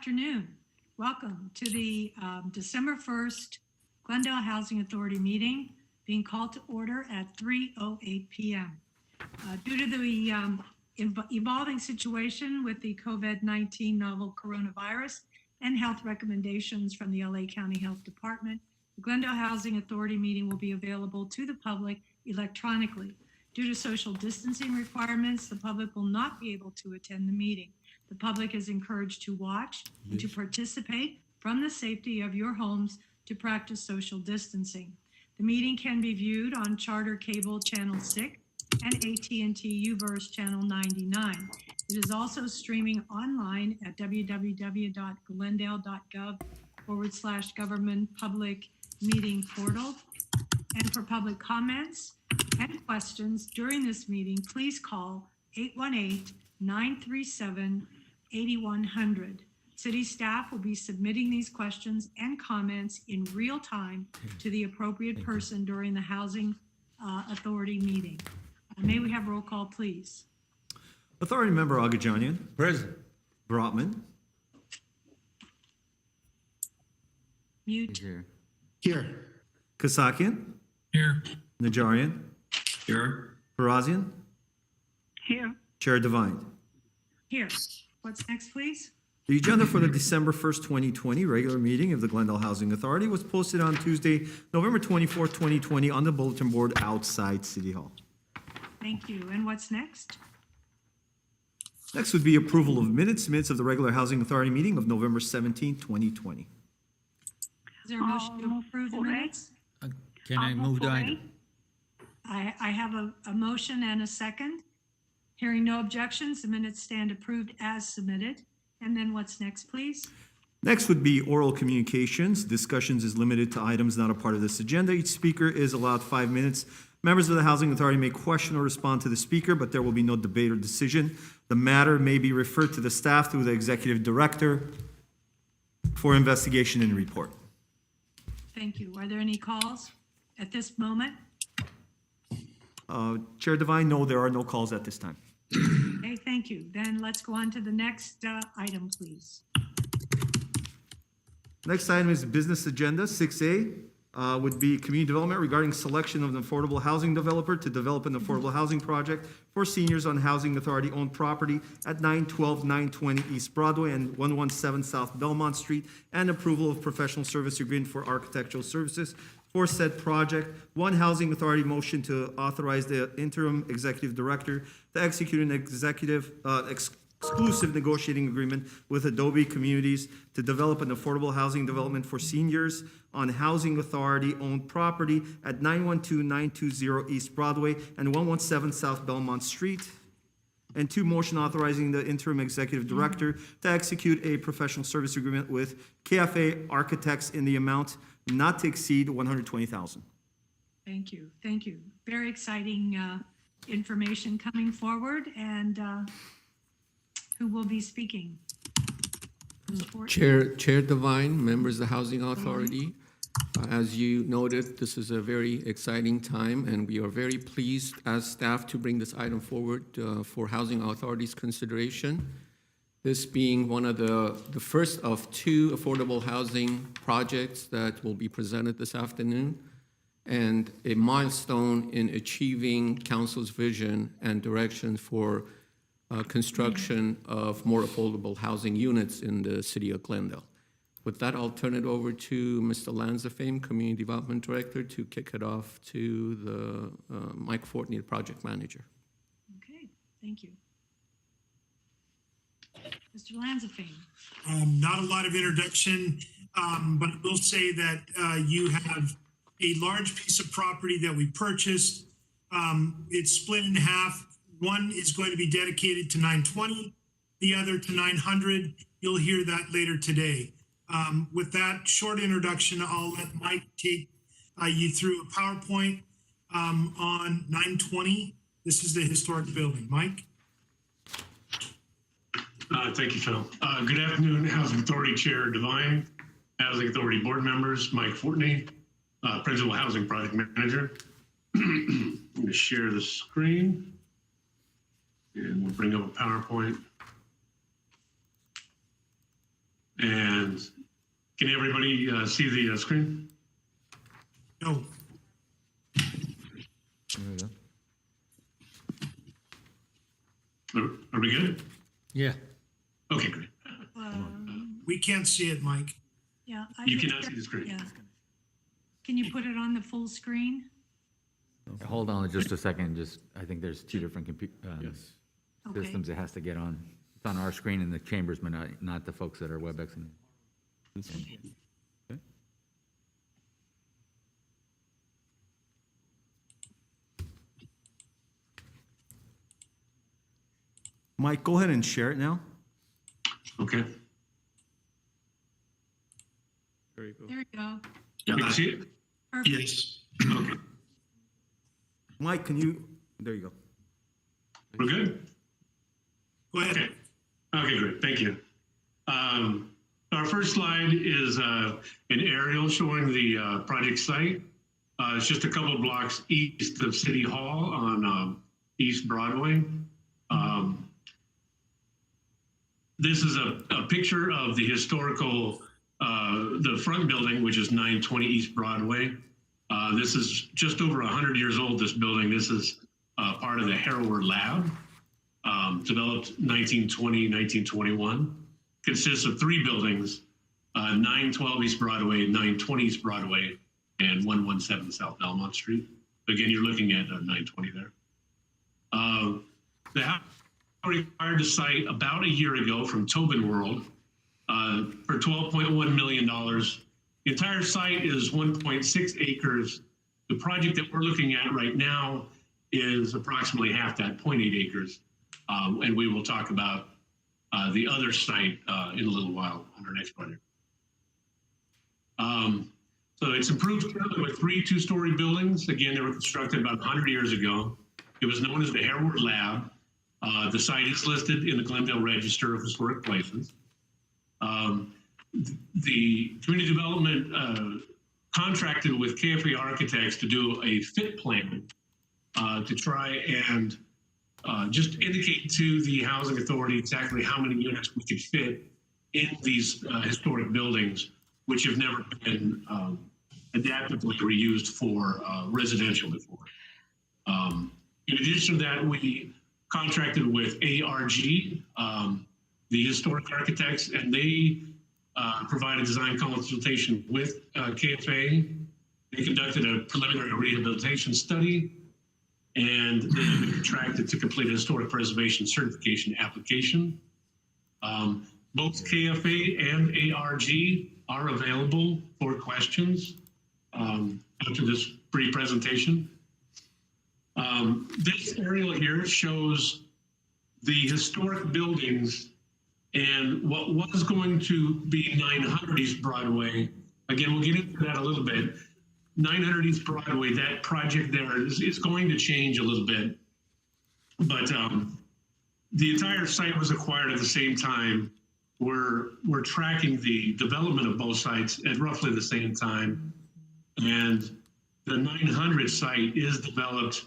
afternoon. Welcome to the December 1st Glendale Housing Authority meeting being called to order at 3:08 p.m. Due to the evolving situation with the COVID-19 novel coronavirus and health recommendations from the LA County Health Department, the Glendale Housing Authority meeting will be available to the public electronically. Due to social distancing requirements, the public will not be able to attend the meeting. The public is encouraged to watch and to participate from the safety of your homes to practice social distancing. The meeting can be viewed on Charter Cable Channel 6 and AT&T UVerse Channel 99. It is also streaming online at www.glendale.gov/government public meeting portal. And for public comments and questions during this meeting, please call 818-937-8100. City staff will be submitting these questions and comments in real time to the appropriate person during the Housing Authority meeting. May we have roll call, please? Authority member Agajanian. Present. Brotman. Mute. Here. Kasakian. Here. Najarian. Here. Parazian. Here. Chair Devine. Here. What's next, please? The agenda for the December 1st, 2020 regular meeting of the Glendale Housing Authority was posted on Tuesday, November 24th, 2020 on the bulletin board outside City Hall. Thank you. And what's next? Next would be approval of minutes of the regular Housing Authority meeting of November 17th, 2020. Is there a motion to approve the minutes? Can I move the item? I have a motion and a second. Hearing no objections, the minutes stand approved as submitted. And then what's next, please? Next would be oral communications. Discussions is limited to items not a part of this agenda. Each speaker is allowed 5 minutes. Members of the Housing Authority may question or respond to the speaker, but there will be no debate or decision. The matter may be referred to the staff through the executive director for investigation and report. Thank you. Are there any calls at this moment? Chair Devine, no, there are no calls at this time. Okay, thank you. Then let's go on to the next item, please. Next item is business agenda. 6A would be community development regarding selection of an affordable housing developer to develop an affordable housing project for seniors on Housing Authority owned property at 912, 920 East Broadway and 117 South Belmont Street, and approval of professional service agreement for architectural services for said project. One, Housing Authority motion to authorize the interim executive director to execute an exclusive negotiating agreement with Adobe Communities to develop an affordable housing development for seniors on Housing Authority owned property at 912-920 East Broadway and 117 South Belmont Street. And two, motion authorizing the interim executive director to execute a professional service agreement with KFA Architects in the amount not to exceed $120,000. Thank you. Thank you. Very exciting information coming forward. And who will be speaking? Chair Devine, members of the Housing Authority. As you noted, this is a very exciting time, and we are very pleased as staff to bring this item forward for Housing Authority's consideration. This being one of the first of two affordable housing projects that will be presented this afternoon, and a milestone in achieving Council's vision and direction for construction of more affordable housing units in the city of Glendale. With that, I'll turn it over to Mr. Lanzafame, Community Development Director, to kick it off to the Mike Fortney, the project manager. Okay, thank you. Mr. Lanzafame. Not a lot of introduction, but I will say that you have a large piece of property that we purchased. It's split in half. One is going to be dedicated to 920, the other to 900. You'll hear that later today. With that short introduction, I'll let Mike take you through a PowerPoint on 920. This is the historic building. Mike? Thank you, Phil. Good afternoon, Housing Authority Chair Devine, Housing Authority Board members, Mike Fortney, Principal Housing Project Manager. I'm going to share the screen. And we'll bring up a PowerPoint. And can everybody see the screen? No, Are we good? Yeah. Okay, great. we can't see it, Mike. Yeah. You cannot see the screen. Yeah. Can you put it on the full screen? Hold on just a second, I think there's two different Okay. systems it has to get on. It's on our screen in the chambers, but not the folks that are WebExing. Mike, go ahead and share it now. Okay. There you go. You can see it? Perfect. Yes. Okay, Mike, can you, there you go. we're good? Go ahead. Okay. Okay, great. Thank you. Our first slide is an aerial showing the project site. It's just a couple of blocks east of City Hall on East Broadway. This is a picture of the historical, the front building, which is 920 East Broadway. This is just over 100 years old, this building. This is part of the Harrower Lab, developed 1920, 1921. Consists of three buildings, 912 East Broadway, 920 East Broadway, and 117 South Belmont Street. Again, you're looking at 920 there. The house acquired the site about a year ago from Tobin World for $12.1 million. The entire site is 1.6 acres. The project that we're looking at right now is approximately half that, 0.8 acres. And we will talk about the other site in a little while on our next project. So it's improved with 3 two-story buildings. Again, they were constructed about 100 years ago. It was known as the Harrower Lab. The site is listed in the Glendale Register of Historic Places. The community development contracted with KFA Architects to do a fit plan to try and just indicate to the Housing Authority exactly how many units we could fit in these historic buildings, which have never been adaptively reused for residential before. In addition to that, we contracted with ARG, the historic architects, and they provided design consultation with KFA. They conducted a preliminary rehabilitation study, and they have been contracted to complete a historic preservation certification application. Both KFA and ARG are available for questions after this brief presentation. This aerial here shows the historic buildings and what was going to be 900 East Broadway. Again, we'll get into that a little bit. 900 East Broadway, that project there is going to change a little bit, but the entire site was acquired at the same time. We're tracking the development of both sites at roughly the same time, and the 900 site is developed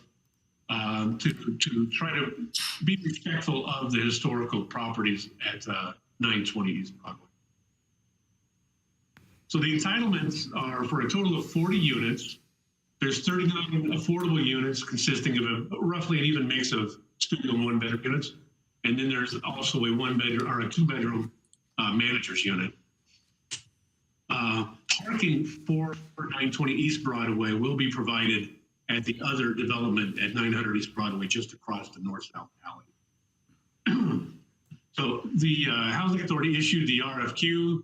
to try to be respectful of the historical properties at 920 East Broadway. So the entitlements are for a total of 40 units. There's 39 affordable units consisting of a roughly an even mix of studio and 1-bedroom units. And then there's also a 1-bedroom or a 2-bedroom manager's unit. Parking for 920 East Broadway will be provided at the other development at 900 East Broadway, just across the north-south alley. So the Housing Authority issued the RFQ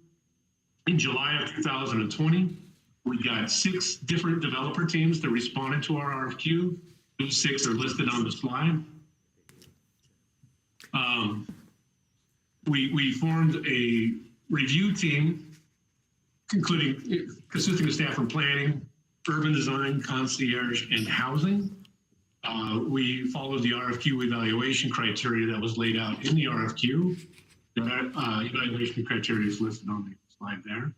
in July of 2020. We got 6 different developer teams that responded to our RFQ. Those 6 are listed on the slide. We formed a review team, consisting of staff from planning, urban design, concierge, and housing. We followed the RFQ evaluation criteria that was laid out in the RFQ. That evaluation criteria is listed on the slide there.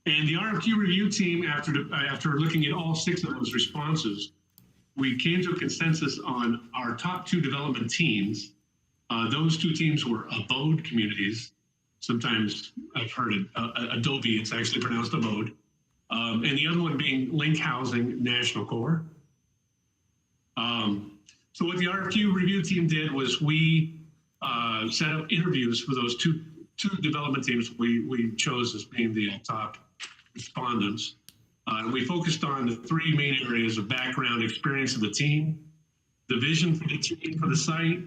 And the RFQ review team, after looking at all 6 of those responses, we came to a consensus on our top 2 development teams. Those two teams were abode communities. Sometimes I've heard it, Adobe, it's actually pronounced abode. And the other one being Link Housing National Corps. So what the RFQ review team did was we set up interviews for those two development teams we chose as being the top respondents. And we focused on the three main areas of background experience of the team, the vision for the team for the site,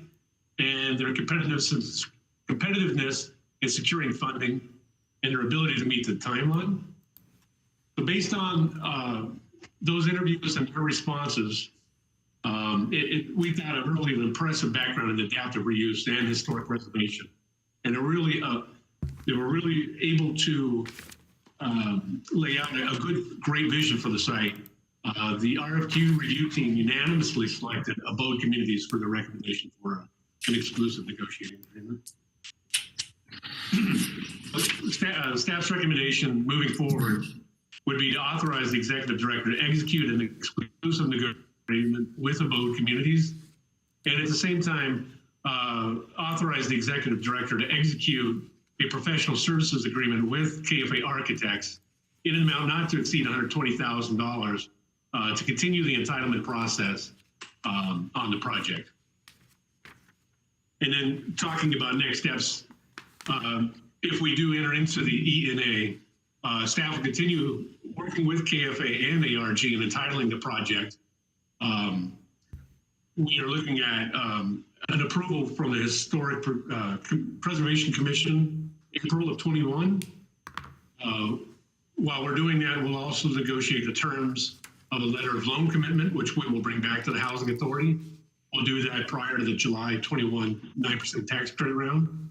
and their competitiveness in securing funding and their ability to meet the timeline. So based on those interviews and their responses, we thought a really impressive background in adaptive reuse and historic preservation. And they were really able to lay out a great vision for the site. The RFQ review team unanimously selected abode communities for the recommendation for an exclusive negotiating agreement. Staff's recommendation moving forward would be to authorize the executive director to execute an exclusive negotiation agreement with abode communities, and at the same time, authorize the executive director to execute a professional services agreement with KFA Architects in an amount not to exceed $120,000 to continue the entitlement process on the project. And then talking about next steps, if we do enter into the ENA, staff will continue working with KFA and ARG in entitling the project. We are looking at an approval from the Historic Preservation Commission, April of 21. While we're doing that, we'll also negotiate the terms of a letter of loan commitment, which we will bring back to the Housing Authority. We'll do that prior to the July 21 9% tax credit round.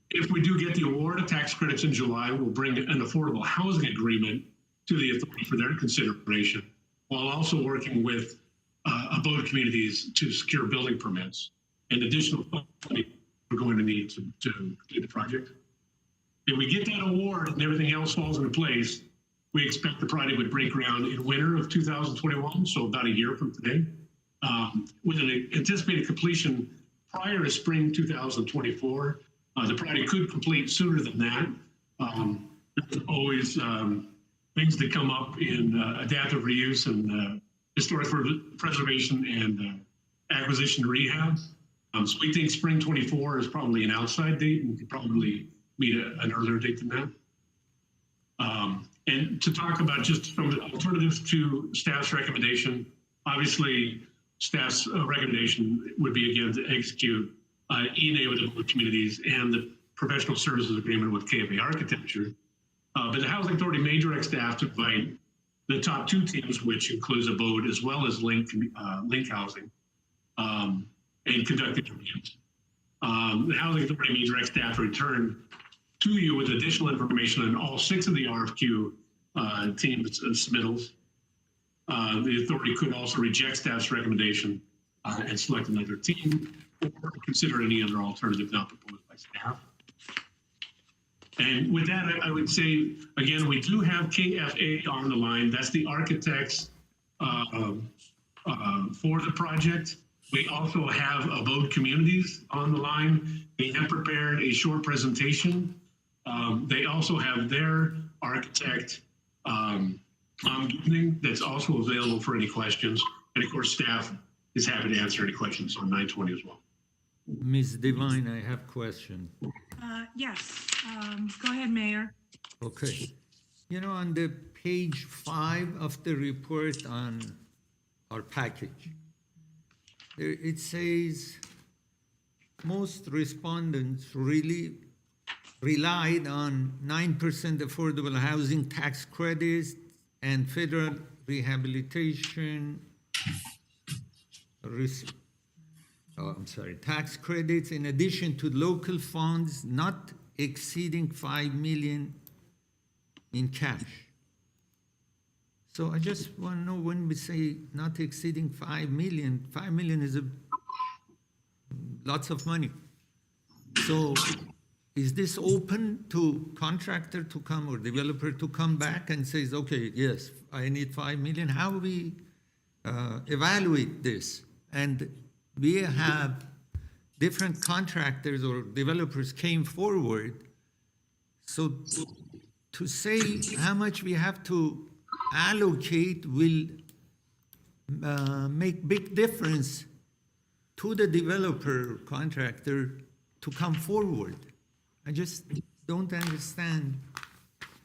If we do get the award of tax credits in July, we'll bring an affordable housing agreement to the authority for their consideration, while also working with abode communities to secure building permits and additional funding we're going to need to complete the project. If we get that award and everything else falls into place, we expect the project would break ground in winter of 2021, so about a year from today, with an anticipated completion prior to spring 2024. The project could complete sooner than that. There's always things that come up in adaptive reuse and historic preservation and acquisition and rehab. So we think spring 24 is probably an outside date, and we could probably meet an earlier date than that. And to talk about just from the alternatives to staff's recommendation, obviously staff's recommendation would be again to execute ENA with the communities and the professional services agreement with KFA Architecture. But the Housing Authority may direct staff to invite the top two teams, which includes abode as well as Link Housing, and conduct interviews. The Housing Authority may direct staff to return to you with additional information on all 6 of the RFQ teams submittals. The authority could also reject staff's recommendation and select another team, or consider any other alternative not proposed by staff. And with that, I would say, again, we do have KFA on the line. That's the architects for the project. We also have abode communities on the line. They have prepared a short presentation. They also have their architect, omgivning, that's also available for any questions. And of course, staff is happy to answer any questions on 920 as well. Ms. Devine, I have a question. Yes, go ahead, Mayor. Okay. You know, on the page 5 of the report on our package, there it says most respondents really relied on 9% affordable housing tax credits and federal rehabilitation tax credits in addition to local funds not exceeding $5 million in cash. So I just want to know, when we say not exceeding $5 million is lots of money. So is this open to contractor to come or developer to come back and says, okay, yes, I need $5 million? How we evaluate this? And we have different contractors or developers came forward. So to say how much we have to allocate will make big difference to the developer contractor to come forward. I just don't understand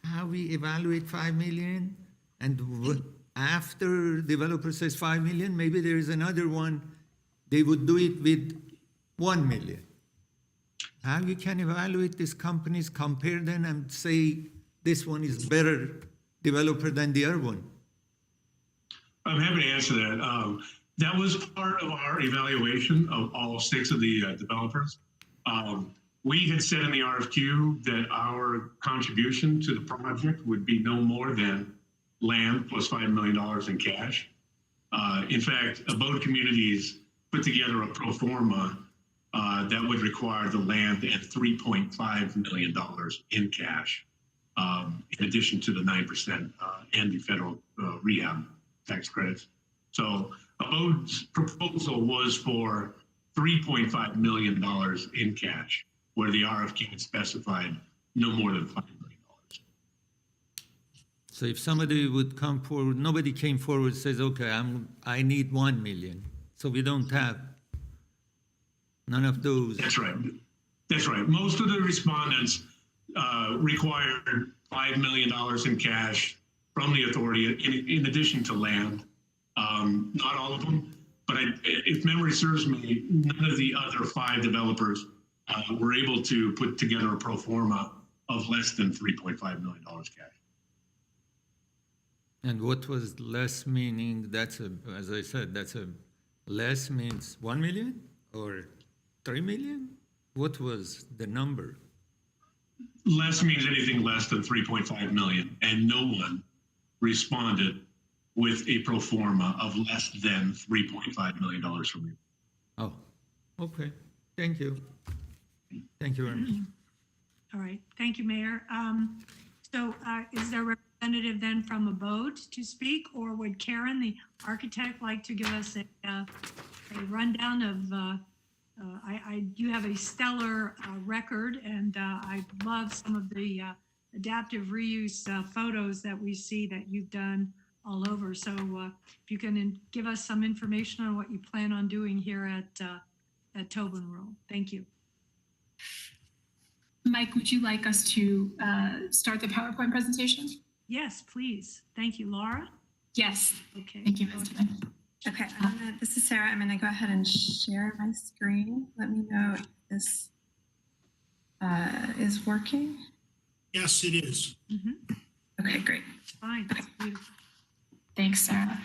how we evaluate 5 million and after developer says 5 million, maybe there is another one, they would do it with 1 million. How you can evaluate these companies, compare them and say this one is better developer than the other one? I'm happy to answer that. That was part of our evaluation of all 6 of the developers. We had said in the RFQ that our contribution to the project would be no more than land plus $5 million in cash. In fact, Abode Communities put together a pro forma that would require the land and $3.5 million in cash, in addition to the 9% and the federal rehab tax credits. So Abode's proposal was for $3.5 million in cash, where the RFQ had specified no more than $5 million. So if somebody would come forward, nobody came forward, says, okay, I need 1 million. So we don't have none of those. That's right. That's right. Most of the respondents required $5 million in cash from the authority in addition to land. Not all of them, but if memory serves me, none of the other 5 developers were able to put together a pro forma of less than $3.5 million cash. And what was less meaning? That's as I said, that's a less means 1 million or 3 million? What was the number? Less means anything less than 3.5 million, and no one responded with a pro forma of less than $3.5 million from you. Oh, okay. Thank you. Thank you very much. All right, thank you, Mayor. So is there a representative then from Abode to speak, or would Karen, the architect, like to give us a rundown of, you have a stellar record, and I love some of the adaptive reuse photos that we see that you've done all over. So if you can give us some information on what you plan on doing here at Tobin World. Thank you. Mike, would you like us to start the PowerPoint presentation? Yes, please. Thank you, Laura. Yes. Okay. Thank you, Ms. Smith. Okay, this is Sarah. I'm going to go ahead and share my screen. Let me know if this is working. Yes, it is. Okay, great. Fine. That's beautiful. Thanks, Sarah.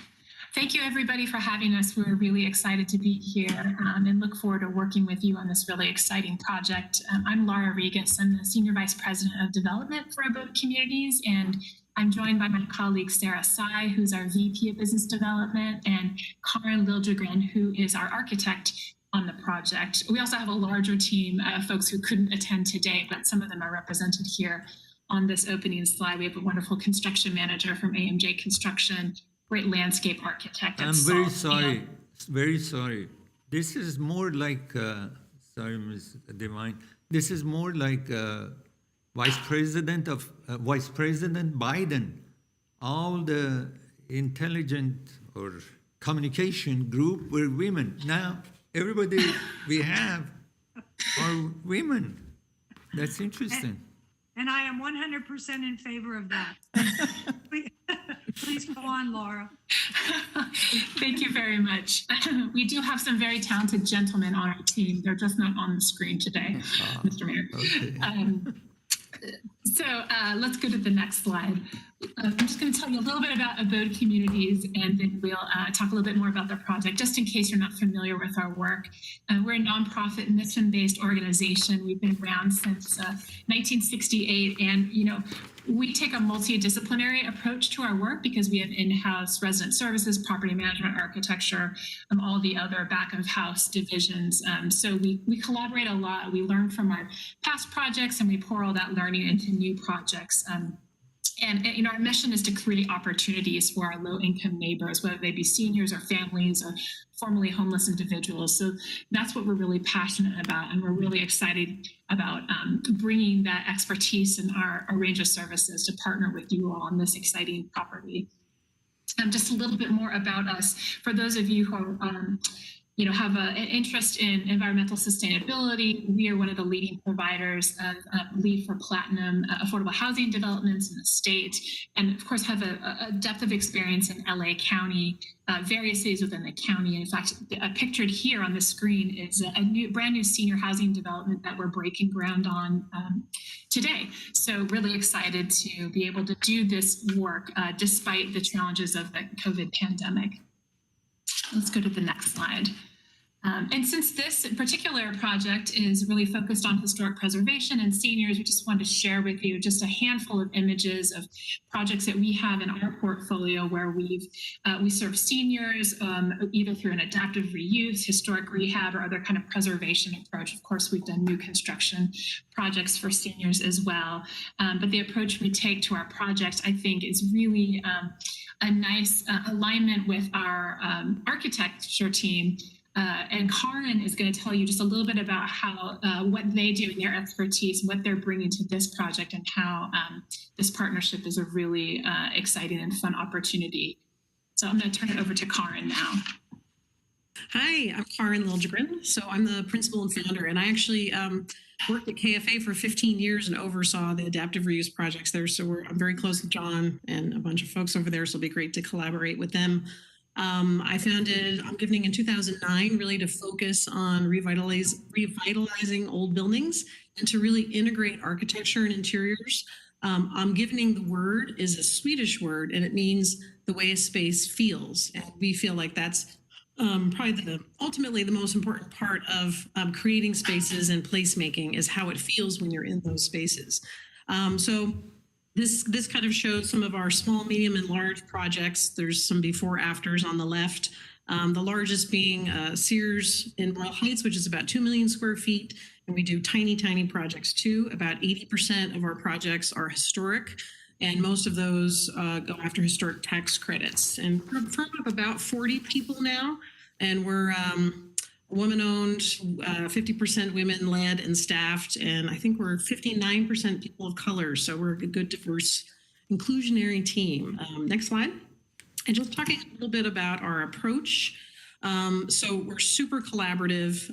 Thank you, everybody, for having us. We're really excited to be here and look forward to working with you on this really exciting project. I'm Laura Regas. I'm the Senior Vice President of Development for Abode Communities, and I'm joined by my colleague, Sarah Tsai, who's our VP of Business Development, and Karin Liljegren, who is our architect on the project. We also have a larger team of folks who couldn't attend today, but some of them are represented here on this opening slide. We have a wonderful construction manager from AMJ Construction, great landscape architect. I'm very sorry, very sorry. This is more like, sorry, Ms. Devine, this is more like Vice President Biden. All the intelligent or communication group were women. Now, everybody we have are women. That's interesting. And I am 100% in favor of that. Please go on, Laura. Thank you very much. We do have some very talented gentlemen on our team. They're just not on the screen today, Mr. Mayor. Okay. So let's go to the next slide. I'm just going to tell you a little bit about Abode Communities, and then we'll talk a little bit more about the project, just in case you're not familiar with our work. We're a nonprofit mission-based organization. We've been around since 1968, and we take a multidisciplinary approach to our work because we have in-house resident services, property management, architecture, all the other back-of-house divisions. So we collaborate a lot. We learn from our past projects, and we pour all that learning into new projects. And our mission is to create opportunities for our low-income neighbors, whether they be seniors or families or formerly homeless individuals. So that's what we're really passionate about, and we're really excited about bringing that expertise in our range of services to partner with you all on this exciting property. Just a little bit more about us. For those of you who have an interest in environmental sustainability, we are one of the leading providers of LEED for Platinum affordable housing developments in the state, and of course have a depth of experience in LA County, various cities within the county. And in fact, pictured here on the screen is a brand new senior housing development that we're breaking ground on today. So really excited to be able to do this work despite the challenges of the COVID pandemic. Let's go to the next slide. And since this particular project is really focused on historic preservation and seniors, we just wanted to share with you just a handful of images of projects that we have in our portfolio where we serve seniors either through an adaptive reuse, historic rehab, or other kind of preservation approach. Of course, we've done new construction projects for seniors as well. But the approach we take to our projects, I think, is really a nice alignment with our architecture team. And Karin is going to tell you just a little bit about how what they do in their expertise, what they're bringing to this project, and how this partnership is a really exciting and fun opportunity. So I'm going to turn it over to Karin now. Hi, I'm Karin Liljegren. So I'm the principal and founder, and I actually worked at KFA for 15 years and oversaw the adaptive reuse projects there. So I'm very close with John and a bunch of folks over there, so it'll be great to collaborate with them. I founded omgivning in 2009, really to focus on revitalizing old buildings and to really integrate architecture and interiors. Omgivning, the word, is a Swedish word, and it means the way a space feels. And we feel like that's probably ultimately the most important part of creating spaces and placemaking is how it feels when you're in those spaces. So this kind of shows some of our small, medium, and large projects. There's some before afters on the left. The largest being Sears in Royal Heights, which is about 2 million square feet. And we do tiny, tiny projects too. About 80% of our projects are historic, and most of those go after historic tax credits. And we're a firm of about 40 people now, and we're woman-owned, 50% women-led and staffed, and I think we're 59% people of color, so we're a good, diverse, inclusionary team. Next slide. And just talking a little bit about our approach. So we're super collaborative,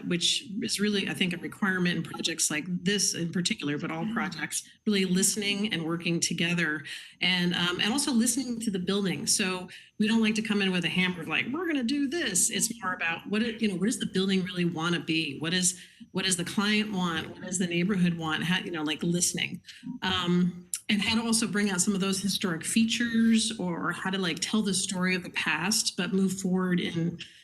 which is really, I think, a requirement in projects like this in particular, but all projects, really listening and working together, and also listening to the building. So we don't like to come in with a hammer of like, we're going to do this. It's more about what does the building really want to be? What does the client want? What does the neighborhood want? How, like listening. And how to also bring out some of those historic features, or how to like tell the story of the past, but move forward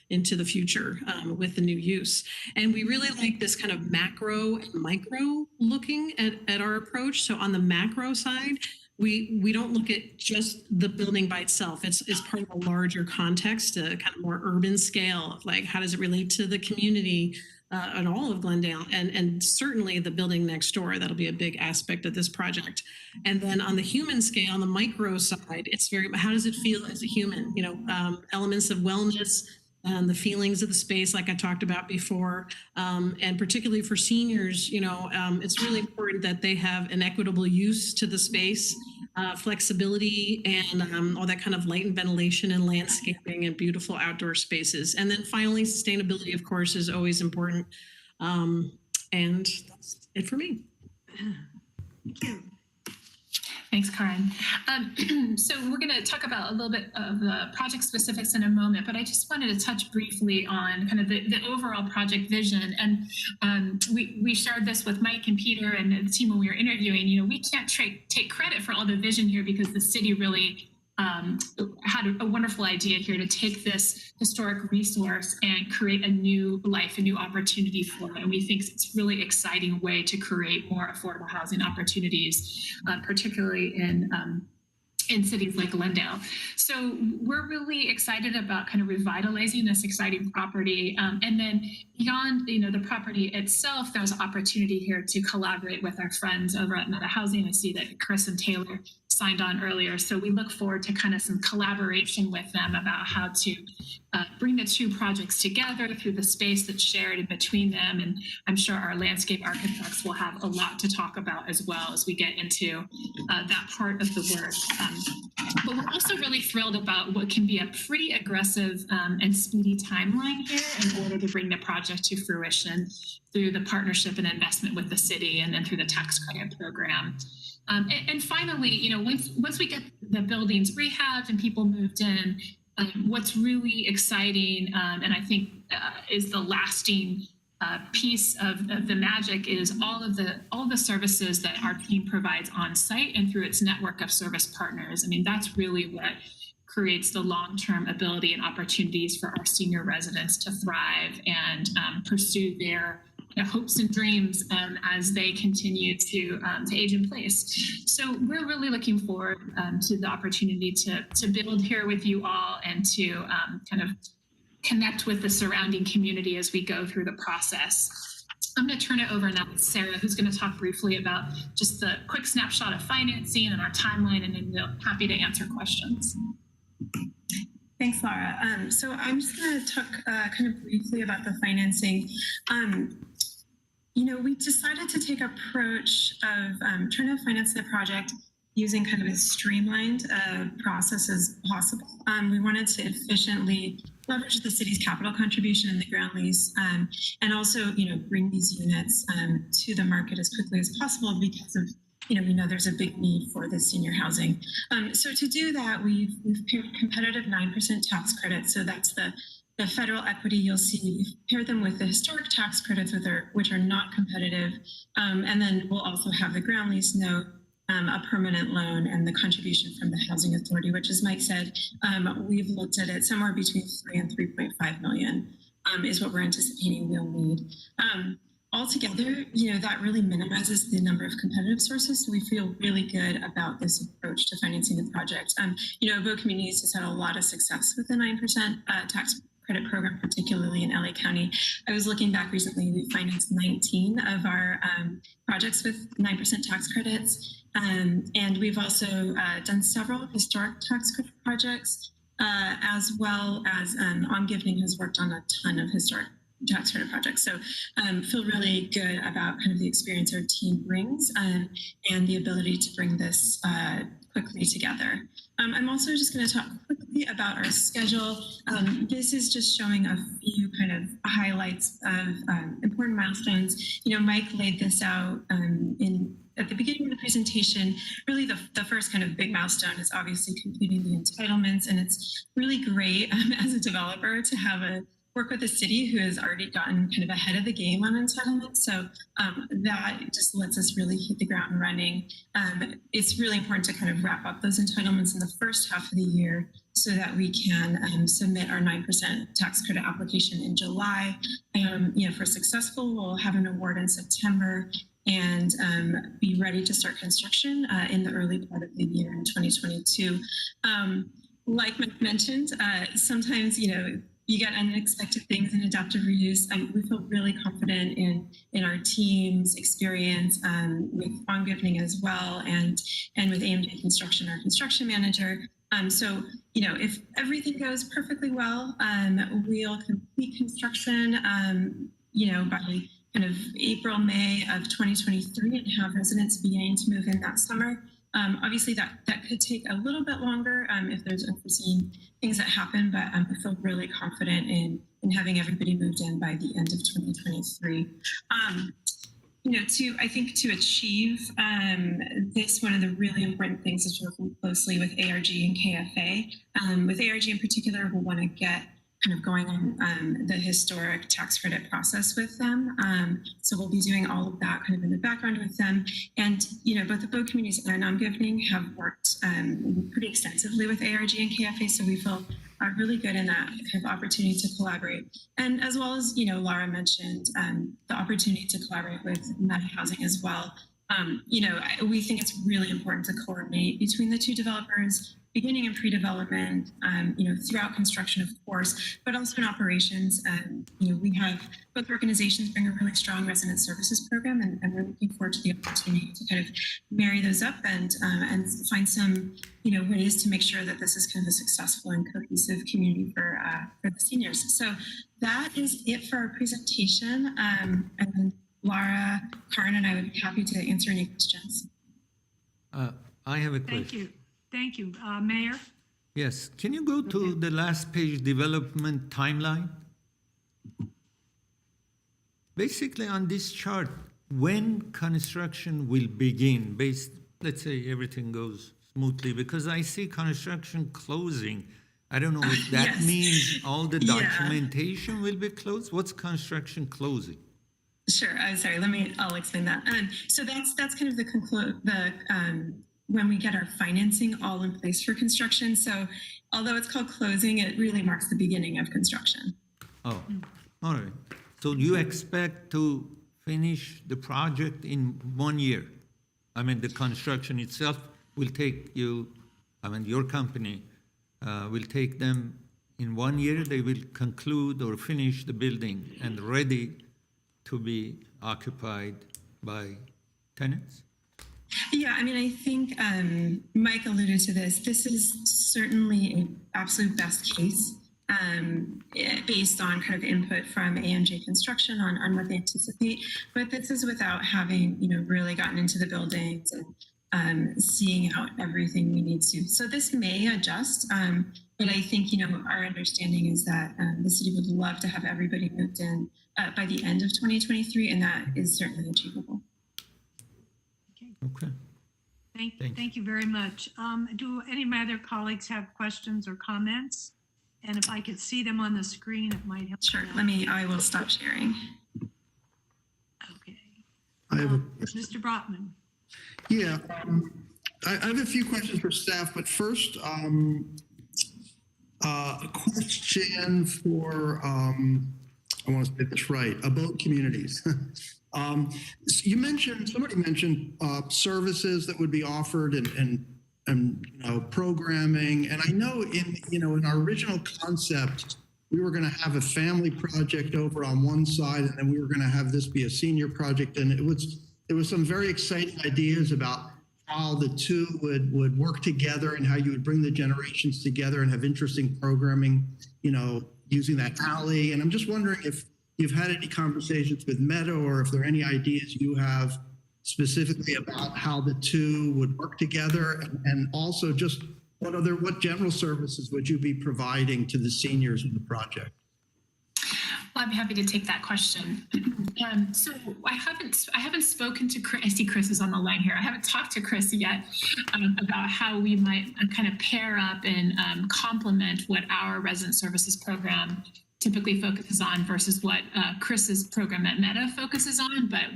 into the future with the new use. And we really like this kind of macro and micro looking at our approach. So on the macro side, we don't look at just the building by itself. It's part of a larger context, a kind of more urban scale of like, how does it relate to the community and all of Glendale, and certainly the building next door. That'll be a big aspect of this project. And then on the human scale, on the micro side, it's how does it feel as a human? Elements of wellness, the feelings of the space, like I talked about before, and particularly for seniors, it's really important that they have an equitable use to the space, flexibility, and all that kind of light and ventilation and landscaping and beautiful outdoor spaces. And then finally, sustainability, of course, is always important. And that's it for me. Thank you. Thanks, Karin. So we're going to talk about a little bit of the project specifics in a moment, but I just wanted to touch briefly on kind of the overall project vision. And we shared this with Mike and Peter and the team when we were interviewing. We can't take credit for all the vision here because the city really had a wonderful idea here to take this historic resource and create a new life, a new opportunity for it. And we think it's a really exciting way to create more affordable housing opportunities, particularly in cities like Glendale. So we're really excited about kind of revitalizing this exciting property. And then beyond, the property itself, there's an opportunity here to collaborate with our friends over at Meta Housing. I see that Chris and Taylor signed on earlier. So we look forward to kind of some collaboration with them about how to bring the two projects together through the space that's shared in between them. And I'm sure our landscape architects will have a lot to talk about as well as we get into that part of the work. But we're also really thrilled about what can be a pretty aggressive and speedy timeline here in order to bring the project to fruition through the partnership and investment with the city and then through the tax credit program. And finally, you know, once we get the buildings rehabbed and people moved in, what's really exciting and I think is the lasting piece of the magic is all of the services that our team provides on site and through its network of service partners. I mean, that's really what creates the long-term ability and opportunities for our senior residents to thrive and pursue their hopes and dreams as they continue to age in place. So we're really looking forward to the opportunity to build here with you all and to kind of connect with the surrounding community as we go through the process. I'm going to turn it over now to Sarah, who's going to talk briefly about just the quick snapshot of financing and our timeline, and then we're happy to answer questions. Thanks, Laura. So I'm just going to talk kind of briefly about the financing. You know, we decided to take an approach of trying to finance the project using kind of as streamlined process as possible. We wanted to efficiently leverage the city's capital contribution in the ground lease and also, you know, bring these units to the market as quickly as possible because of, you know, we know there's a big need for the senior housing. So to do that, we've paired competitive 9% tax credit. So that's the federal equity you'll see. We've paired them with the historic tax credits, which are not competitive. And then we'll also have the ground lease note, a permanent loan, and the contribution from the Housing Authority, which, as Mike said, we've looked at it somewhere between 3 and 3.5 million is what we're anticipating we'll need. Altogether, you know, that really minimizes the number of competitive sources. So we feel really good about this approach to financing the project. You know, Abode Communities has had a lot of success with the 9% tax credit program, particularly in LA County. I was looking back recently, we financed 19 of our projects with 9% tax credits. And we've also done several historic tax credit projects, as well as omgivning has worked on a ton of historic tax credit projects. So feel really good about kind of the experience our team brings and the ability to bring this quickly together. I'm also just going to talk quickly about our schedule. This is just showing a few kind of highlights of important milestones. You know, Mike laid this out at the beginning of the presentation. Really, the first kind of big milestone is obviously completing the entitlements, and it's really great as a developer to have work with a city who has already gotten kind of ahead of the game on entitlements. So that just lets us really hit the ground running. It's really important to kind of wrap up those entitlements in the first half of the year so that we can submit our 9% tax credit application in July. You know, if we're successful, we'll have an award in September and be ready to start construction in the early part of the year in 2022. Like Mike mentioned, sometimes, you know, you get unexpected things in adaptive reuse. We feel really confident in our team's experience with omgivning as well, and with AMJ Construction, our construction manager. So, you know, if everything goes perfectly well, we'll complete construction, you know, by kind of April, May of 2023, and have residents beginning to move in that summer. Obviously, that could take a little bit longer if there's unforeseen things that happen, but I feel really confident in having everybody moved in by the end of 2023. You know, I think to achieve this, one of the really important things is working closely with ARG and KFA. With ARG in particular, we'll want to get kind of going on the historic tax credit process with them. So we'll be doing all of that kind of in the background with them. And, you know, both the Abode Communities and omgivning have worked pretty extensively with ARG and KFA. So we feel really good in that kind of opportunity to collaborate. And as well as, you know, Laura mentioned the opportunity to collaborate with Meta Housing as well. We think it's really important to coordinate between the two developers, beginning and pre-development, throughout construction, of course, but also in operations. We have both organizations bring a really strong resident services program, and we're looking forward to the opportunity to kind of marry those up and find some, ways to make sure that this is kind of a successful and cohesive community for the seniors. So that is it for our presentation. And Laura, Karin, and I would be happy to answer any questions. I have a question. Thank you. Mayor? Yes, can you go to the last page, development timeline? Basically, on this chart, when construction will begin, let's say everything goes smoothly, because I see construction closing. I don't know if that Yes. means all the Yeah. documentation will be closed. What's construction closing? Sure. I'm sorry. I'll explain that. So that's kind of when we get our financing all in place for construction. So although it's called closing, it really marks the beginning of construction. Oh, all right. So you expect to finish the project in 1 year? I mean, the construction itself will take you, your company will take them in 1 year. They will conclude or finish the building and ready to be occupied by tenants? Yeah, I think Mike alluded to this. This is certainly an absolute best case based on kind of input from AMJ Construction on what they anticipate. But this is without having, really gotten into the buildings and seeing out everything we need to. So this may adjust, but I think, our understanding is that the city would love to have everybody moved in by the end of 2023, and that is certainly achievable. Okay. Thank you very much. Do any of my other colleagues have questions or comments? And if I could see them on the screen, it might help. Sure. I will stop sharing. Okay. I have Mr. Brotman. Yeah, I have a few questions for staff, but first, a question for, I want to say this right, abode communities. Somebody mentioned services that would be offered and programming. And I know in our original concept, we were going to have a family project over on one side, and then we were going to have this be a senior project. And there was some very exciting ideas about how the two would work together and how you would bring the generations together and have interesting programming, using that alley. And I'm just wondering if you've had any conversations with Meta, or if there are any ideas you have specifically about how the two would work together, and also just what general services would you be providing to the seniors in the project? Well, I'm happy to take that question. So I haven't spoken to Chris. I see Chris is on the line here. I haven't talked to Chris yet about how we might kind of pair up and complement what our resident services program typically focuses on versus what Chris's program at Meta focuses on. But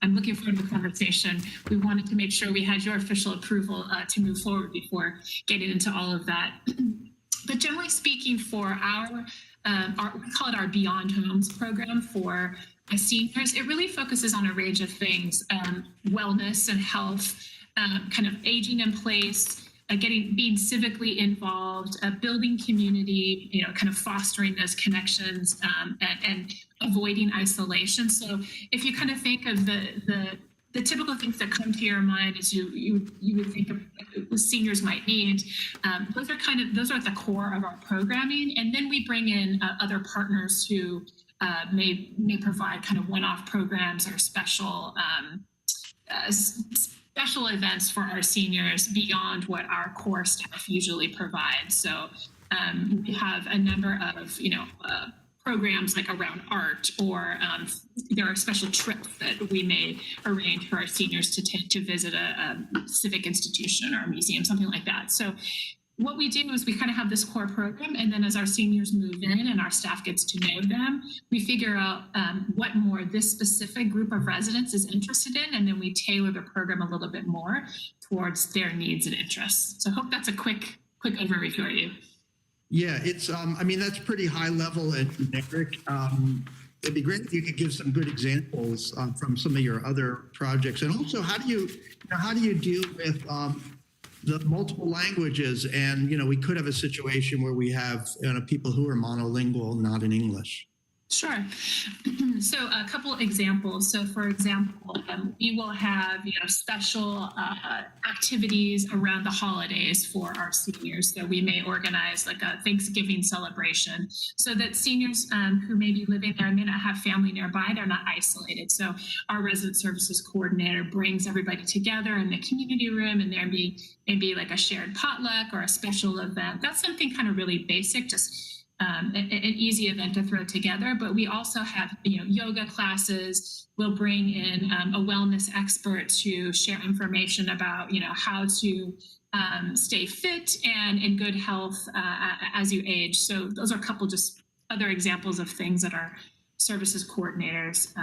I'm looking forward to the conversation. We wanted to make sure we had your official approval to move forward before getting into all of that. But generally speaking, for we call it our Beyond Homes program for seniors, it really focuses on a range of things, wellness and health, kind of aging in place, being civically involved, building community, kind of fostering those connections, and avoiding isolation. So if you kind of think of the typical things that come to your mind as you would think of seniors might need, those are at the core of our programming. And then we bring in other partners who may provide kind of one-off programs or special events for our seniors beyond what our core staff usually provides. So we have a number of, programs like around art, or there are special trips that we may arrange for our seniors to visit a civic institution or a museum, something like that. So what we do is we kind of have this core program, and then as our seniors move in and our staff gets to know them, we figure out what more this specific group of residents is interested in, and then we tailor the program a little bit more towards their needs and interests. So I hope that's a quick overview for you. Yeah, it's, that's pretty high level and generic. it'd be great if you could give some good examples from some of your other projects. And also, how do you deal with the multiple languages? And, we could have a situation where we have people who are monolingual, not in English. Sure. So a couple examples. So for example, we will have special activities around the holidays for our seniors. So we may organize like a Thanksgiving celebration so that seniors who may be living there may not have family nearby, they're not isolated. So our resident services coordinator brings everybody together in the community room, and there maybe like a shared potluck or a special event. That's something kind of really basic, just an easy event to throw together. But we also have yoga classes. We'll bring in a wellness expert to share information about how to stay fit and in good health as you age. So those are a couple just other examples of things that our services coordinators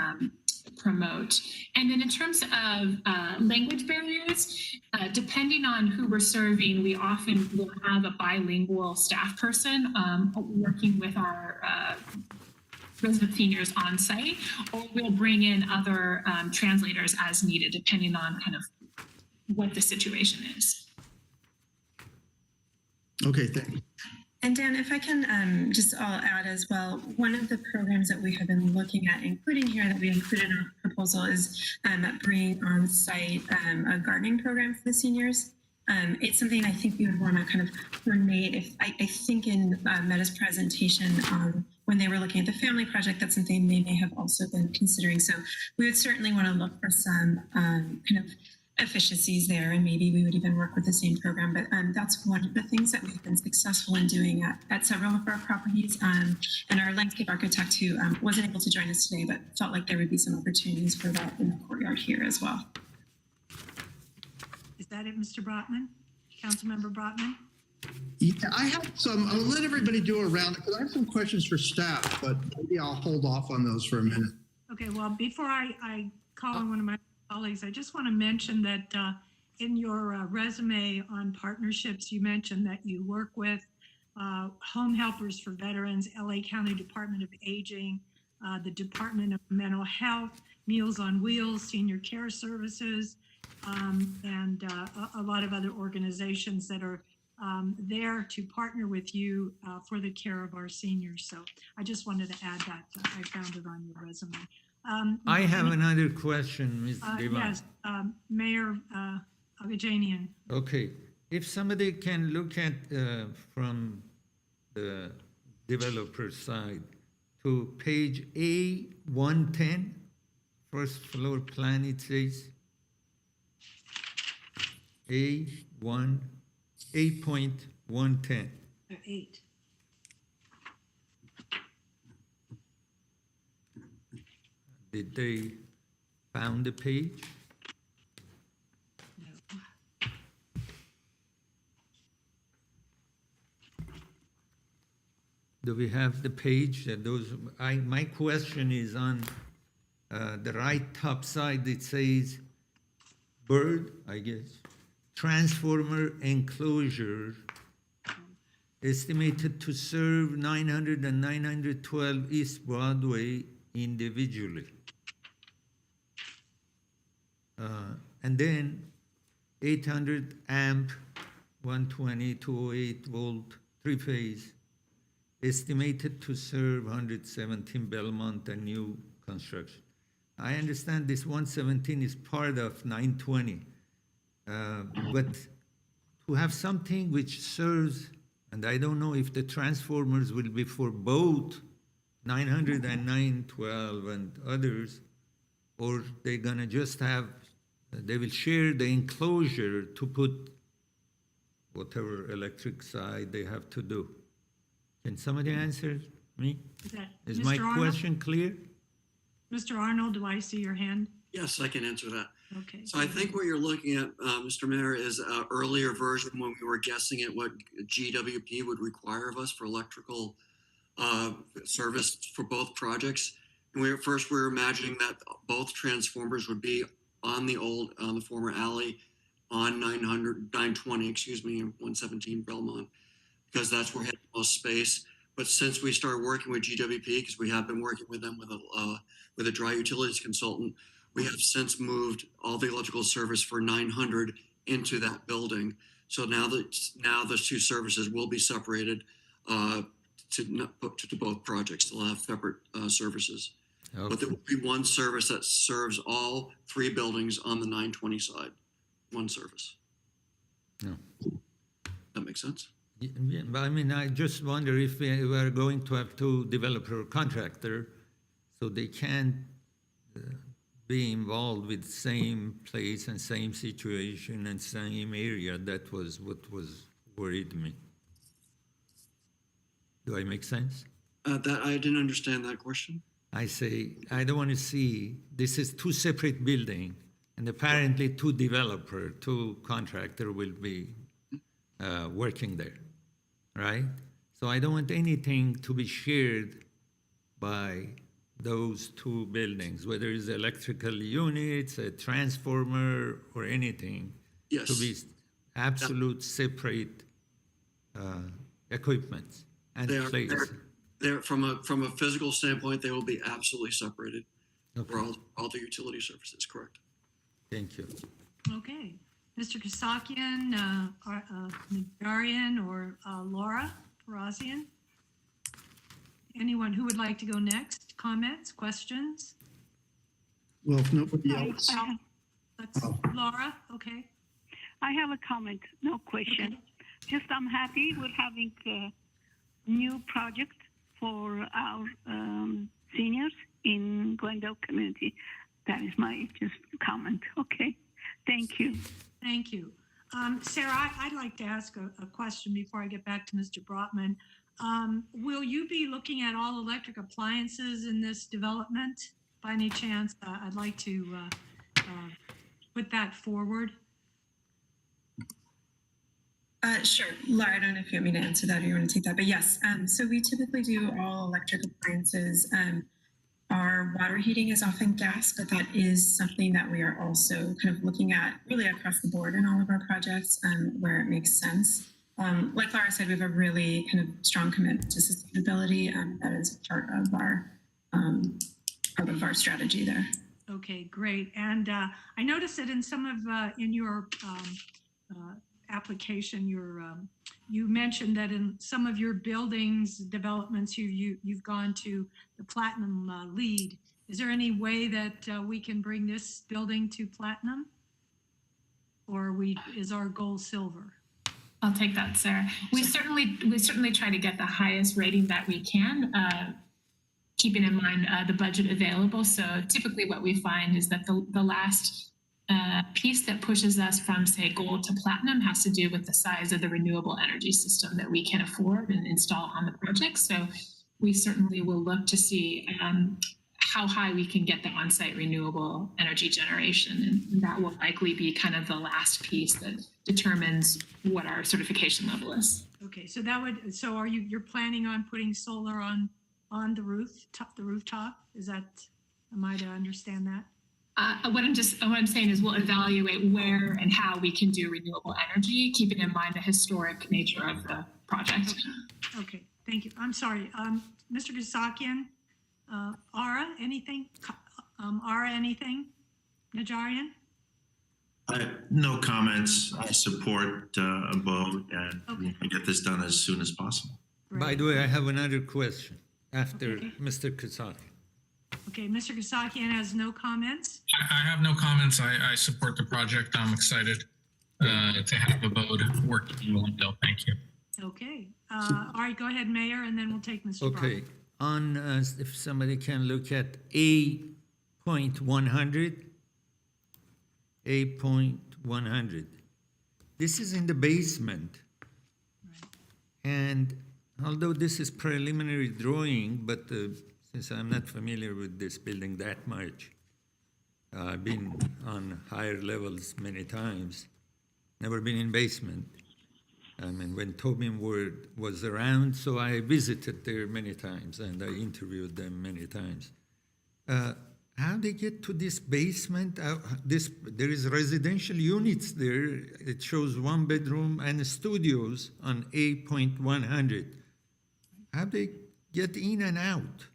promote. And then in terms of language barriers, depending on who we're serving, we often will have a bilingual staff person working with our resident seniors on site, or we'll bring in other translators as needed, depending on kind of what the situation is. Okay, thank you. And Dan, if I can I'll add as well, one of the programs that we have been looking at including here that we included in our proposal is bringing on site a gardening program for the seniors. It's something I think we would want to kind of coordinate. I think in Meta's presentation when they were looking at the family project, that's something they may have also been considering. So we would certainly want to look for some kind of efficiencies there, and maybe we would even work with the same program. But that's one of the things that we've been successful in doing at several of our properties. And our landscape architect who wasn't able to join us today, but felt like there would be some opportunities for that in the courtyard here as well. Is that it, Mr. Brotman? Councilmember Brotman? Yeah, I have some. I'll let everybody do a round because I have some questions for staff, but maybe I'll hold off on those for a minute. Okay, well, before I call on one of my colleagues, I just want to mention that in your resume on partnerships, you mentioned that you work with Home Helpers for Veterans, LA County Department of Aging, the Department of Mental Health, Meals on Wheels, Senior Care Services, and a lot of other organizations that are there to partner with you for the care of our seniors. So I just wanted to add that. I found it on your resume. I have another question, Ms. Devine. Yes, Mayor Agajanian. Okay, if somebody can look at from the developer side to page A110, first floor plan, it says A8.110. 8. Did they found the page? No. Do we have the page that those, my question is on the right top side, it says bird, I guess, transformer enclosure estimated to serve 900 and 912 East Broadway individually. And then 800 amp, 120, 208 volt, three-phase, estimated to serve 117 Belmont and new construction. I understand this 117 is part of 920, but to have something which serves, and I don't know if the transformers will be for both 900 and 912 and others, or they're gonna just have, they will share the enclosure to put whatever electric side they have to do. Can somebody answer me? Is Mr. my Arnold? question clear? Mr. Arnold, do I see your hand? Yes, I can answer that. Okay. So I think what you're looking at, Mr. Mayor, is an earlier version when we were guessing at what GWP would require of us for electrical service for both projects. And we were imagining that both transformers would be on the former alley on 920, 117 Belmont, because that's where we had the most space. But since we started working with GWP, because we have been working with them with a dry utilities consultant, we have since moved all the electrical service for 900 into that building. So now those two services will be separated to both projects. They'll have separate services. Okay. But there will be one service that serves all three buildings on the 920 side. One service. No. That makes sense? Yeah, but I mean, I just wonder if we are going to have two developer contractor, so they can't be involved with same place and same situation and same area. That was what was worried me. Do I make sense? That I didn't understand that question. I say, I don't want to see, this is two separate building, and apparently two developer, two contractor will be working there, right? So I don't want anything to be shared by those two buildings, whether it's electrical units, a transformer, or anything. Yes. To be absolute separate equipment and place. They're from a physical standpoint, they will be absolutely separated for all the utility services, correct? Thank you. Okay. Mr. Kasakian, Najarian, or Laura Farazian? Anyone who would like to go next? Comments, questions? Well, if nobody else, Laura, okay. I have a comment, no question. Just I'm happy we're having a new project for our seniors in Glendale community. That is my just comment. Okay, thank you. Thank you. Sarah, I'd like to ask a question before I get back to Mr. Brotman. Will you be looking at all electric appliances in this development by any chance? I'd like to put that forward. Sure. Laura, I don't know if you want me to answer that or you want to take that, but yes. So we typically do all electric appliances. Our water heating is often gas, but that is something that we are also kind of looking at really across the board in all of our projects where it makes sense. Like Laura said, we have a really kind of strong commitment to sustainability. That is part of our strategy there. Okay, great. And I noticed that in some of in your application, you mentioned that in some of your buildings developments, you've gone to the platinum lead. Is there any way that we can bring this building to platinum, or is our goal silver? I'll take that, Sarah. We certainly try to get the highest rating that we can, keeping in mind the budget available. So typically what we find is that the last piece that pushes us from, say, gold to platinum has to do with the size of the renewable energy system that we can afford and install on the project. So we certainly will look to see how high we can get the on-site renewable energy generation. And that will likely be kind of the last piece that determines what our certification level is. Okay, so you're planning on putting solar on the rooftop? Am I to understand that? What I'm saying is we'll evaluate where and how we can do renewable energy, keeping in mind the historic nature of the project. Okay, thank you. I'm sorry, Mr. Kasakian, Ara, anything? Ara, anything? Najarian? No comments. I support abode and get this done as soon as possible. By the way, I have another question after Mr. Kasakian. Okay, Mr. Kasakian has no comments. I have no comments. I support the project. I'm excited to have abode working in Glendale. Thank you. Okay. All right, go ahead, Mayor, and then we'll take Mr. Okay. Brown. If somebody can look at A.100, A.100. This is in the basement. Right. And although this is preliminary drawing, but since I'm not familiar with this building that much, I've been on higher levels many times, never been in basement. I mean, when Tobin Ward was around, so I visited there many times and I interviewed them many times. How they get to this basement? There is residential units there. It shows 1 bedroom and studios on A.100. how they get in and out?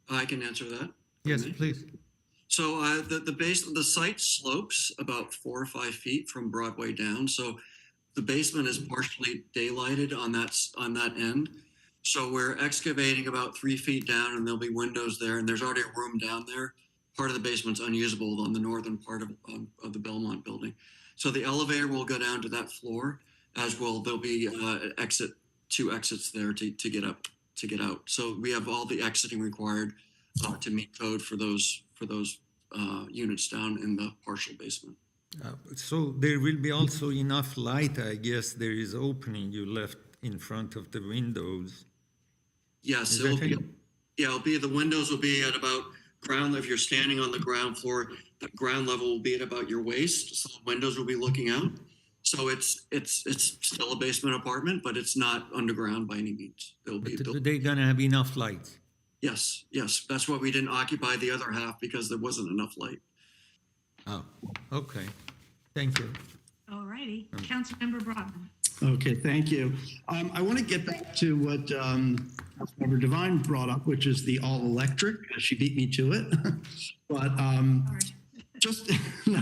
I can answer that. Yes, Okay. please. So the site slopes about 4 or 5 feet from Broadway down. So the basement is partially daylighted on that end. So we're excavating about 3 feet down, and there'll be windows there, and there's already a room down there. Part of the basement's unusable on the northern part of the Belmont building. So the elevator will go down to that floor, as well. There'll be two exits there to get out. So we have all the exiting required to meet code for those units down in the partial basement. So there will be also enough light, I guess. There is opening you left in front of the windows. Yes, Is that it'll be the windows will be at about ground. If you're standing on the ground floor, the ground level will be at about your waist. So the windows will be looking out. So it's still a basement apartment, but it's not underground by any means. They're gonna have enough light. Yes. That's why we didn't occupy the other half, because there wasn't enough light. Oh, okay. Thank you. All righty. Councilmember Brotman. Okay, thank you. I want to get back to what Councilmember Devine brought up, which is the all-electric. She beat me to it. But just, no.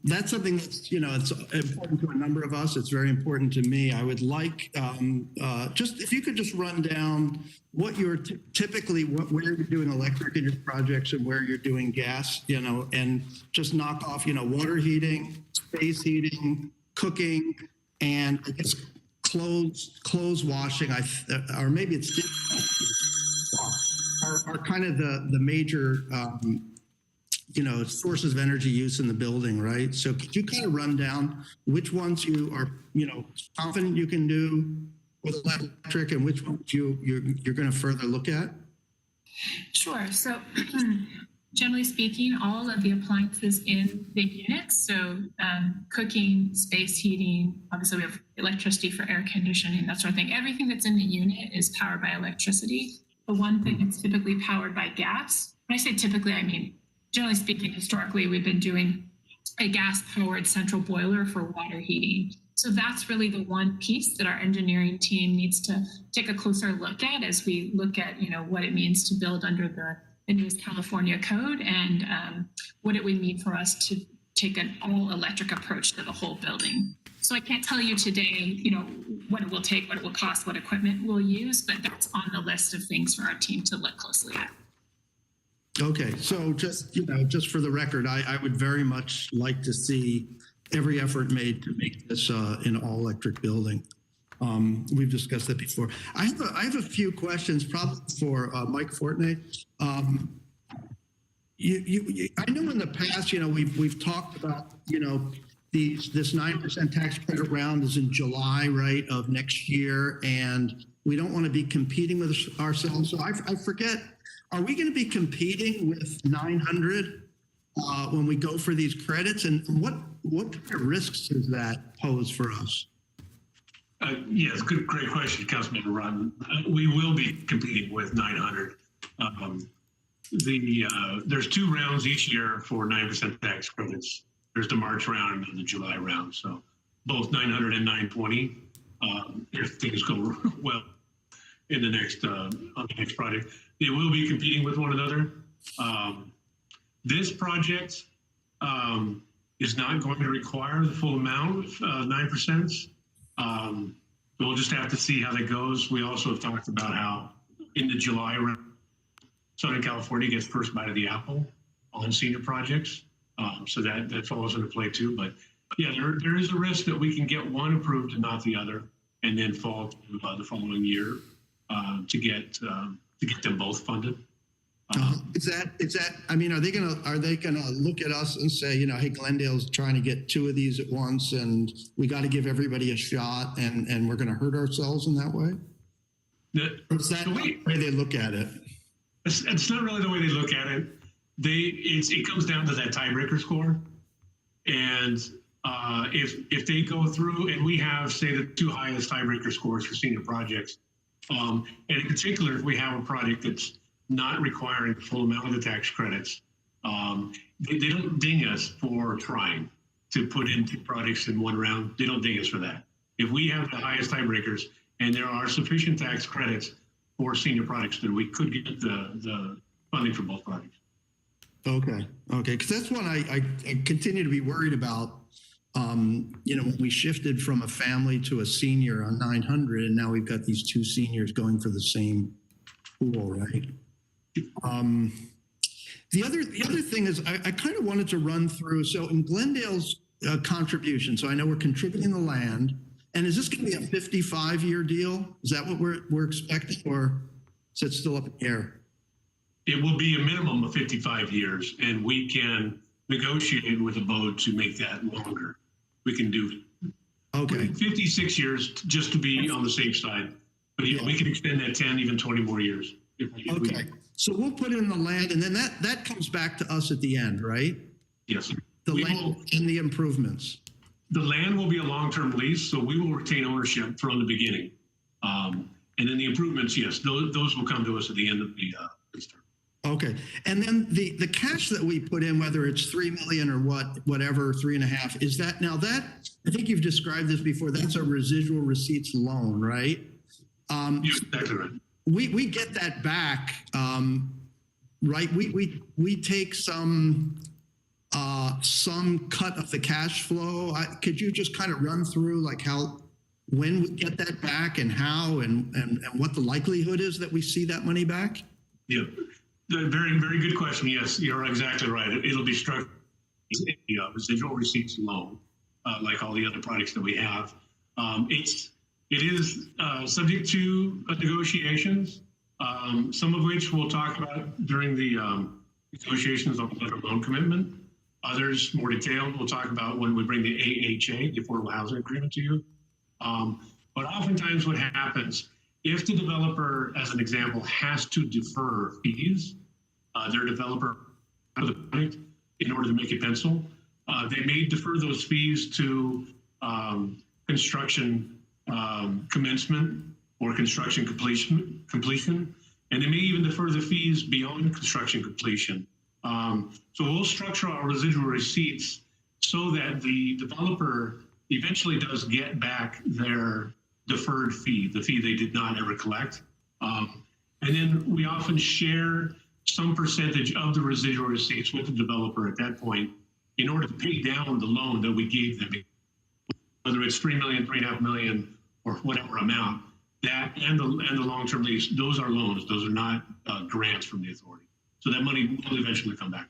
That's something that's, it's important to a number of us. It's very important to me. I would like, just if you could just run down what you're where you're doing electric in your projects and where you're doing gas, and just knock off, water heating, space heating, cooking, and I guess clothes washing, or maybe it's are kind of the major sources of energy use in the building, right? So could you kind of run down which ones you are confident you can do with electric, and which ones you're going to further look at? Sure. So generally speaking, all of the appliances in the units, so cooking, space heating, obviously we have electricity for air conditioning, that sort of thing. Everything that's in the unit is powered by electricity. The one thing that's typically powered by gas, when I say typically, I mean, generally speaking, historically, we've been doing a gas-powered central boiler for water heating. So that's really the one piece that our engineering team needs to take a closer look at as we look at, what it means to build under the newest California code, and what it would mean for us to take an all-electric approach to the whole building. So I can't tell you today, what it will take, what it will cost, what equipment we'll use, but that's on the list of things for our team to look closely at. Okay, so just for the record, I would very much like to see every effort made to make this an all-electric building. We've discussed that before. I have a few questions, probably for Mike Fortney. I know in the past, we've talked about, this 9% tax credit round is in July, right, of next year, and we don't want to be competing with ourselves. So I forget, are we going to be competing with 900 when we go for these credits, and what kind of risks does that pose for us? Yes, great question, Councilmember Rodman. We will be competing with 900. There's 2 rounds each year for 9% tax credits. There's the March round and the July round. So both 900 and 920, if things go well in the next on the next project, they will be competing with one another. This project is not going to require the full amount of 9%. We'll just have to see how that goes. We also have talked about how in the July round, Southern California gets first bite of the apple on senior projects. So that falls into play too. But yeah, there is a risk that we can get one approved and not the other, and then fall to the following year to get them both funded. Is that? I mean, are they gonna look at us and say, hey, Glendale's trying to get 2 of these at once, and we got to give everybody a shot, and we're going to hurt ourselves in that way? Or is that the way they look at it? It's not really the way they look at it. It comes down to that tiebreaker score, and if they go through, and we have, say, the 2 highest tiebreaker scores for senior projects, and in particular, if we have a project that's not requiring the full amount of the tax credits, they don't ding us for trying to put in 2 projects in one round. They don't ding us for that. If we have the highest tiebreakers and there are sufficient tax credits for senior projects, then we could get the funding for both projects. Okay, because that's one I continue to be worried about. When we shifted from a family to a senior on 900, and now we've got these two seniors going for the same pool, right? The other thing is I kind of wanted to run through. So in Glendale's contribution, so I know we're contributing the land, and is this going to be a 55-year deal? Is that what we're expecting, or is it still up in the air? It will be a minimum of 55 years, and we can negotiate with abode to make that longer. We can do 56 years just to be on the safe side. But yeah, we can extend that 10, even 20 more years. So we'll put in the land, and then that comes back to us at the end, right? Yes. The land and the improvements. The land will be a long-term lease, so we will retain ownership from the beginning. And then the improvements, yes, those will come to us at the end of the lease term. Okay, and then the cash that we put in, whether it's 3 million or whatever, 3.5, is that now that I think you've described this before? That's a residual receipts loan, right? Yes, exactly right. We get that back, right? We take some cut of the cash flow. Could you just kind of run through like when we get that back and how and what the likelihood is that we see that money back? Yeah. Very, very good question. Yes, you're exactly right. It'll be structured as a residual receipts loan, like all the other products that we have. It is subject to negotiations, some of which we'll talk about during the negotiations on the loan commitment. Others, more detailed, we'll talk about when we bring the AHA, the Affordable Housing Agreement, to you. But oftentimes what happens, if the developer, as an example, has to defer fees, their developer of the project in order to make it pencil, they may defer those fees to construction commencement or construction completion, and they may even defer the fees beyond construction completion. So we'll structure our residual receipts so that the developer eventually does get back their deferred fee, the fee they did not ever collect. And then we often share some percentage of the residual receipts with the developer at that point in order to pay down the loan that we gave them, whether it's 3 million, 3.5 million, or whatever amount. That and the long-term lease, those are loans. Those are not grants from the authority. So that money will eventually come back.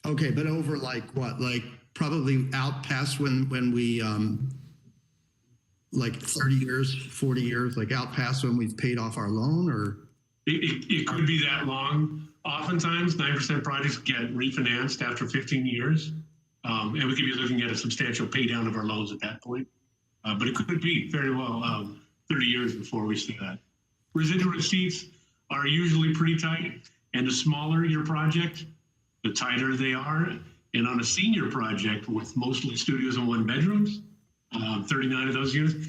Okay, but over like what? Like probably out past when we like 30 years, 40 years, like out past when we've paid off our loan, or? It could be that long. Oftentimes, 9% projects get refinanced after 15 years. And we could be looking at a substantial pay down of our loans at that point. But it could be very well 30 years before we see that. Residual receipts are usually pretty tight. And the smaller your project, the tighter they are. And on a senior project with mostly studios and one bedrooms, 39 of those units,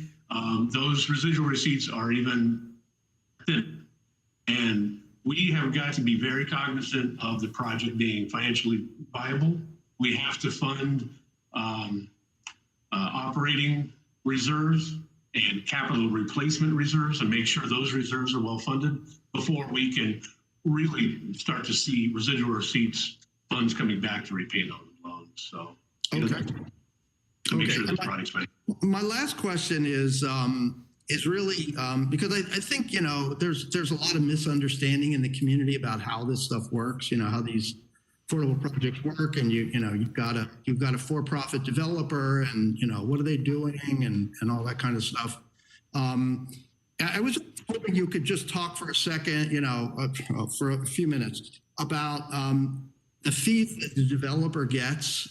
those residual receipts are even thin. And we have got to be very cognizant of the project being financially viable. We have to fund operating reserves and capital replacement reserves and make sure those reserves are well funded before we can really start to see residual receipts, funds coming back to repay those loans. So, to make sure the project's financial. My last question is really because I think there's a lot of misunderstanding in the community about how this stuff works. How these affordable projects work, and you've got a for-profit developer, and what are they doing, and all that kind of stuff. I was hoping you could just talk for a second, for a few minutes about the fees that the developer gets.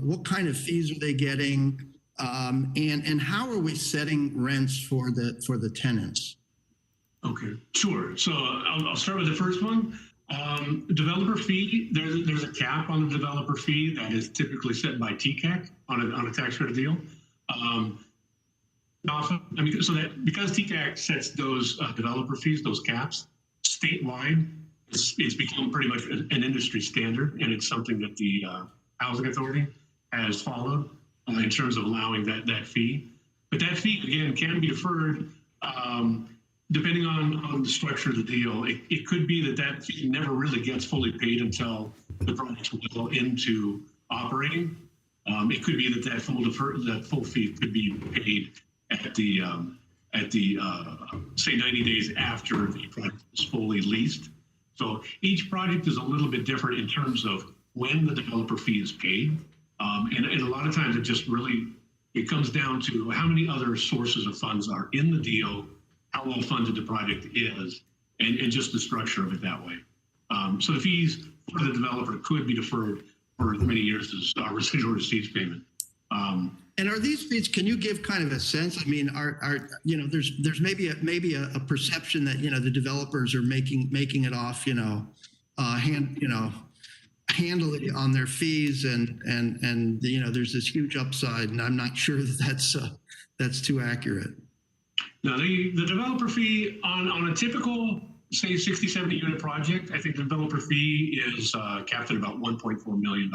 What kind of fees are they getting? And how are we setting rents for the tenants? Okay, sure. So I'll start with the first one. Developer fee, there's a cap on the developer fee that is typically set by TCAC on a tax credit deal. Often, because TCAC sets those developer fees, those caps, statewide, it's become pretty much an industry standard, and it's something that the Housing Authority has followed in terms of allowing that fee. But that fee, again, can be deferred depending on the structure of the deal. It could be that fee never really gets fully paid until the project's well into operating. It could be that full fee could be paid at the say 90 days after the project is fully leased. So each project is a little bit different in terms of when the developer fee is paid. And a lot of times it comes down to how many other sources of funds are in the deal, how well funded the project is, and just the structure of it that way. So the fees for the developer could be deferred for as many years as residual receipts payment. And are these fees, can you give kind of a sense? I mean, there's maybe a perception that, the developers are making it off, handle it on their fees and there's this huge upside, and I'm not sure that that's too accurate. Now, the developer fee on a typical, say, 60, 70 unit project, I think the developer fee is capped at about $1.4 million.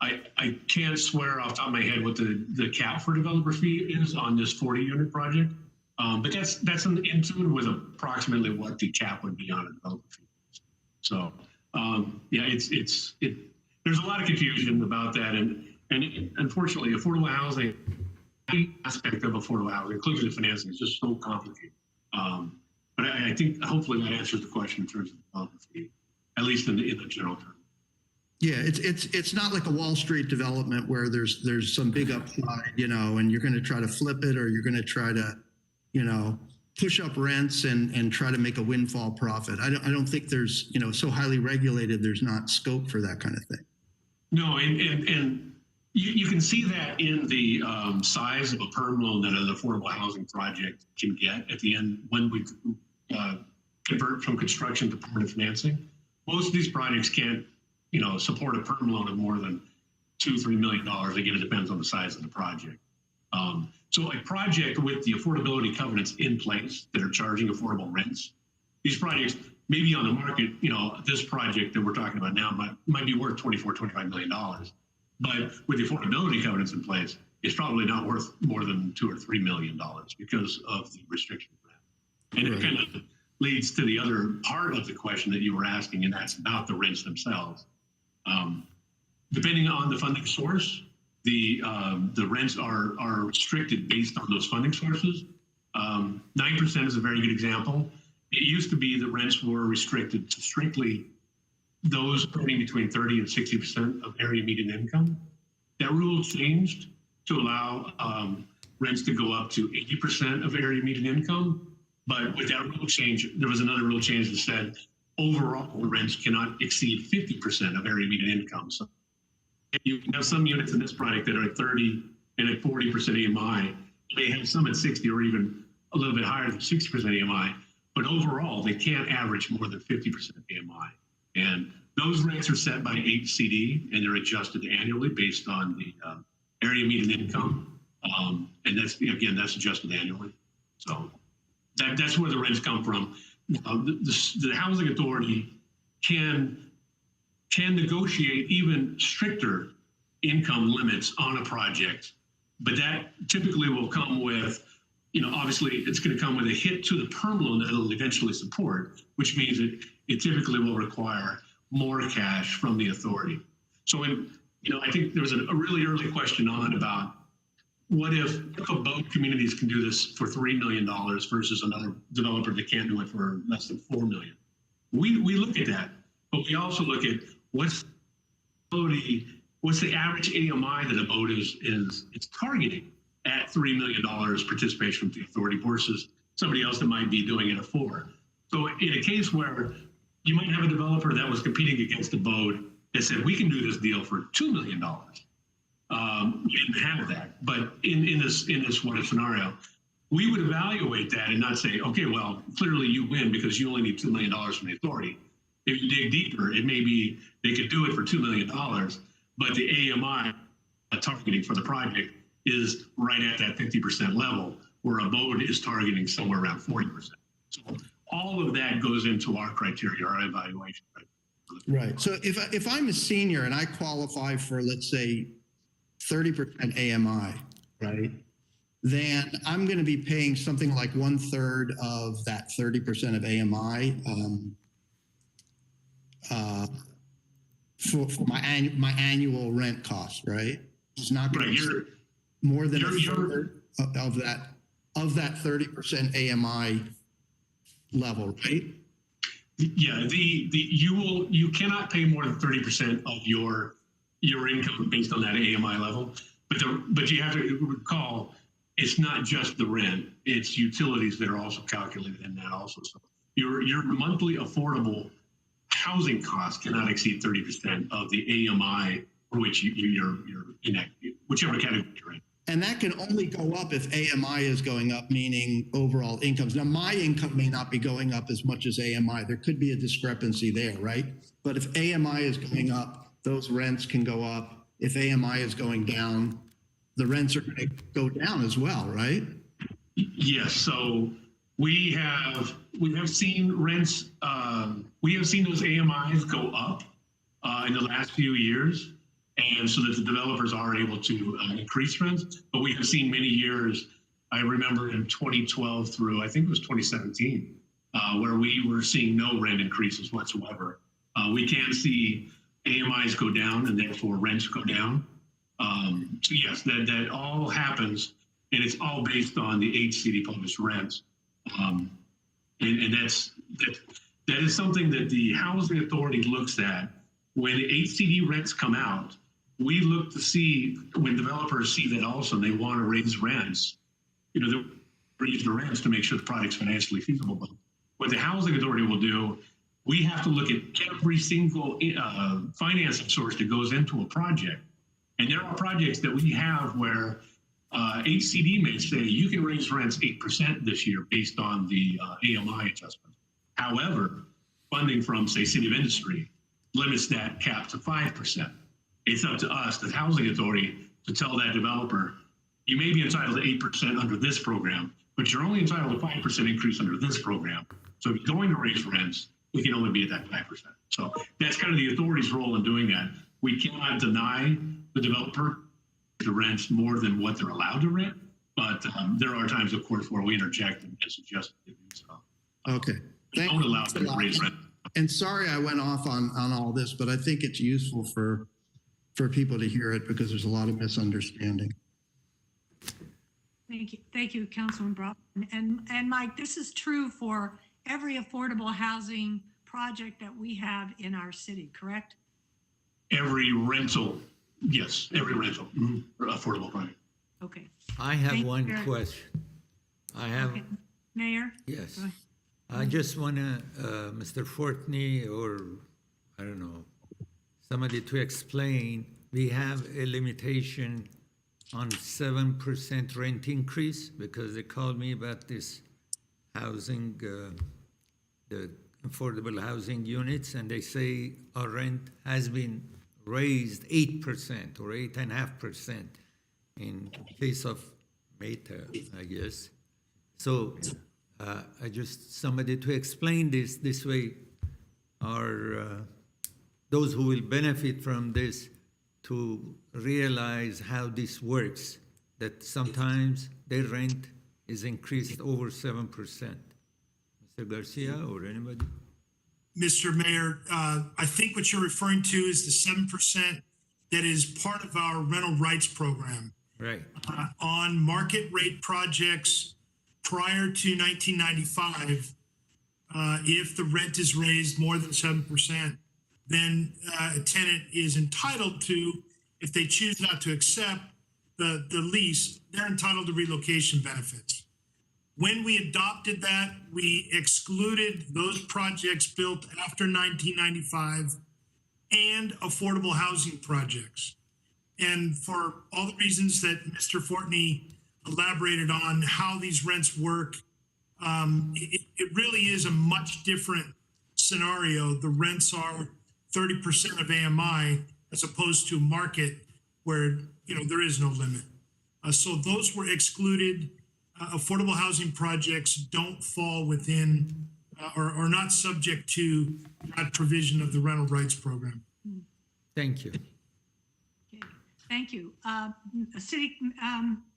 I can't swear off the top of my head what the cap for developer fee is on this 40 unit project, but that's in tune with approximately what the cap would be on a developer fee. So yeah, there's a lot of confusion about that, and unfortunately, affordable housing, any aspect of affordable housing, including the financing, is just so complicated. But I think hopefully that answers the question in terms of the developer fee, at least in the general term. Yeah, it's not like a Wall Street development where there's some big upside, and you're going to try to flip it, or you're going to try to, push up rents and try to make a windfall profit. I don't think there's, so highly regulated, there's not scope for that kind of thing. No, and you can see that in the size of a perm loan that an affordable housing project can get at the end when we convert from construction to permanent financing. Most of these projects can't, support a perm loan of more than $2-3 million. Again, it depends on the size of the project. So a project with the affordability covenants in place that are charging affordable rents, these projects may be on the market, this project that we're talking about now might be worth $24-25 million. But with the affordability covenants in place, it's probably not worth more than $2 or $3 million because of the restrictions. And it kind of leads to the other part of the question that you were asking, and that's about the rents themselves. Depending on the funding source, the rents are restricted based on those funding sources. 9% is a very good example. It used to be the rents were restricted to strictly those earning between 30 and 60% of area median income. That rule changed to allow rents to go up to 80% of area median income. But with that rule change, there was another rule change that said overall rents cannot exceed 50% of area median income. So you can have some units in this project that are at 30 and at 40% AMI. You may have some at 60 or even a little bit higher than 60% AMI. But overall, they can't average more than 50% AMI. And those rates are set by HCD, and they're adjusted annually based on the area median income. And that's adjusted annually. So that's where the rents come from. The housing authority can negotiate even stricter income limits on a project, but that typically will come with, obviously it's going to come with a hit to the perm loan that it'll eventually support, which means it typically will require more cash from the authority. So I think there was a really early question on about what if abode communities can do this for $3 million versus another developer that can't do it for less than $4 million. We look at that, but we also look at what's the average AMI that abode is targeting at $3 million participation from the authority versus somebody else that might be doing it at $4 million. So in a case where you might have a developer that was competing against abode that said, we can do this deal for $2 million. We didn't have that, but in this what if scenario, we would evaluate that and not say, okay, well, clearly you win because you only need $2 million from the authority. If you dig deeper, it may be they could do it for $2 million, but the AMI targeting for the project is right at that 50% level, where abode is targeting somewhere around 40%. So all of that goes into our criteria, our evaluation. Right. So if I'm a senior and I qualify for, let's say, 30% AMI, right, then I'm going to be paying something like 1/3 of that 30% of AMI for my annual rent cost, right? It's not going to be more than a third of that 30% AMI level, right? Yeah, you cannot pay more than 30% of your income based on that AMI level. But you have to recall, it's not just the rent, it's utilities that are also calculated in that also. So your monthly affordable housing cost cannot exceed 30% of the AMI for which you're in, whichever category you're in. And that can only go up if AMI is going up, meaning overall incomes. Now, my income may not be going up as much as AMI. There could be a discrepancy there, right? But if AMI is going up, those rents can go up. If AMI is going down, the rents are going to go down as well, right? Yes. So we have seen rents. We have seen those AMIs go up in the last few years, and so that the developers are able to increase rents. But we have seen many years. I remember in 2012 through I think it was 2017, where we were seeing no rent increases whatsoever. We can see AMIs go down and therefore rents go down. So yes, that all happens, and it's all based on the HCD published rents. And that is something that the Housing Authority looks at. When the HCD rents come out, we look to see when developers see that also and they want to raise rents, they raise the rents to make sure the project's financially feasible. But what the Housing Authority will do, we have to look at every single financing source that goes into a project. And there are projects that we have where HCD may say you can raise rents 8% this year based on the AMI adjustment. However, funding from, say, City of Industry limits that cap to 5%. It's up to us, the Housing Authority, to tell that developer, you may be entitled to 8% under this program, but you're only entitled to 5% increase under this program. So if you're going to raise rents, we can only be at that 5%. So that's kind of the authority's role in doing that. We cannot deny the developer the rents more than what they're allowed to rent, but there are times, of course, where we interject and suggest they do so. Okay. Don't allow them to raise rent. And sorry I went off on all this, but I think it's useful for people to hear it because there's a lot of misunderstanding. Thank you, Councilman Brock. And Mike, this is true for every affordable housing project that we have in our city, correct? Every rental, yes, every rental, affordable project. Okay. I have one question. Okay. Mayor? Yes. I just want to, Mr. Fortney, or I don't know, somebody to explain, we have a limitation on 7% rent increase because they called me about this housing, the affordable housing units, and they say our rent has been raised 8% or 8.5% in case of Meta, I guess. So I just, somebody to explain this way are those who will benefit from this to realize how this works, that sometimes their rent is increased over 7%. Mr. Garcia or anybody? Mr. Mayor, I think what you're referring to is the 7% that is part of our rental rights program. Right. On market rate projects prior to 1995, if the rent is raised more than 7%, then a tenant is entitled to, if they choose not to accept the lease, they're entitled to relocation benefits. When we adopted that, we excluded those projects built after 1995 and affordable housing projects. And for all the reasons that Mr. Fortney elaborated on how these rents work, it really is a much different scenario. The rents are 30% of AMI as opposed to market where, there is no limit. So those were excluded. Affordable housing projects don't fall within or are not subject to that provision of the rental rights program. Thank you. Okay. Thank you.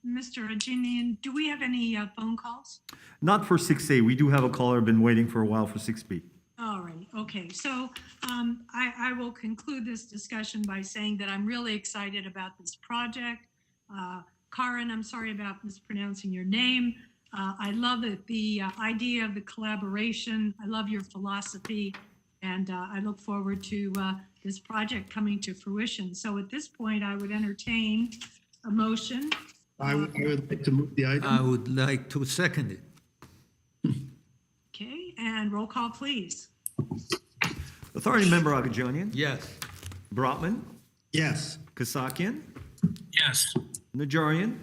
Mr. Ajinian, do we have any phone calls? Not for 6A. We do have a caller, been waiting for a while for 6B. All right, okay. So I will conclude this discussion by saying that I'm really excited about this project. Karen, I'm sorry about mispronouncing your name. I love it, the idea of the collaboration. I love your philosophy, and I look forward to this project coming to fruition. So at this point, I would entertain a motion. I would like to move the item. I would like to second it. Okay, and roll call, please. Authority Member Agajanian? Yes. Brotman? Yes. Kasakian? Yes. Najarian?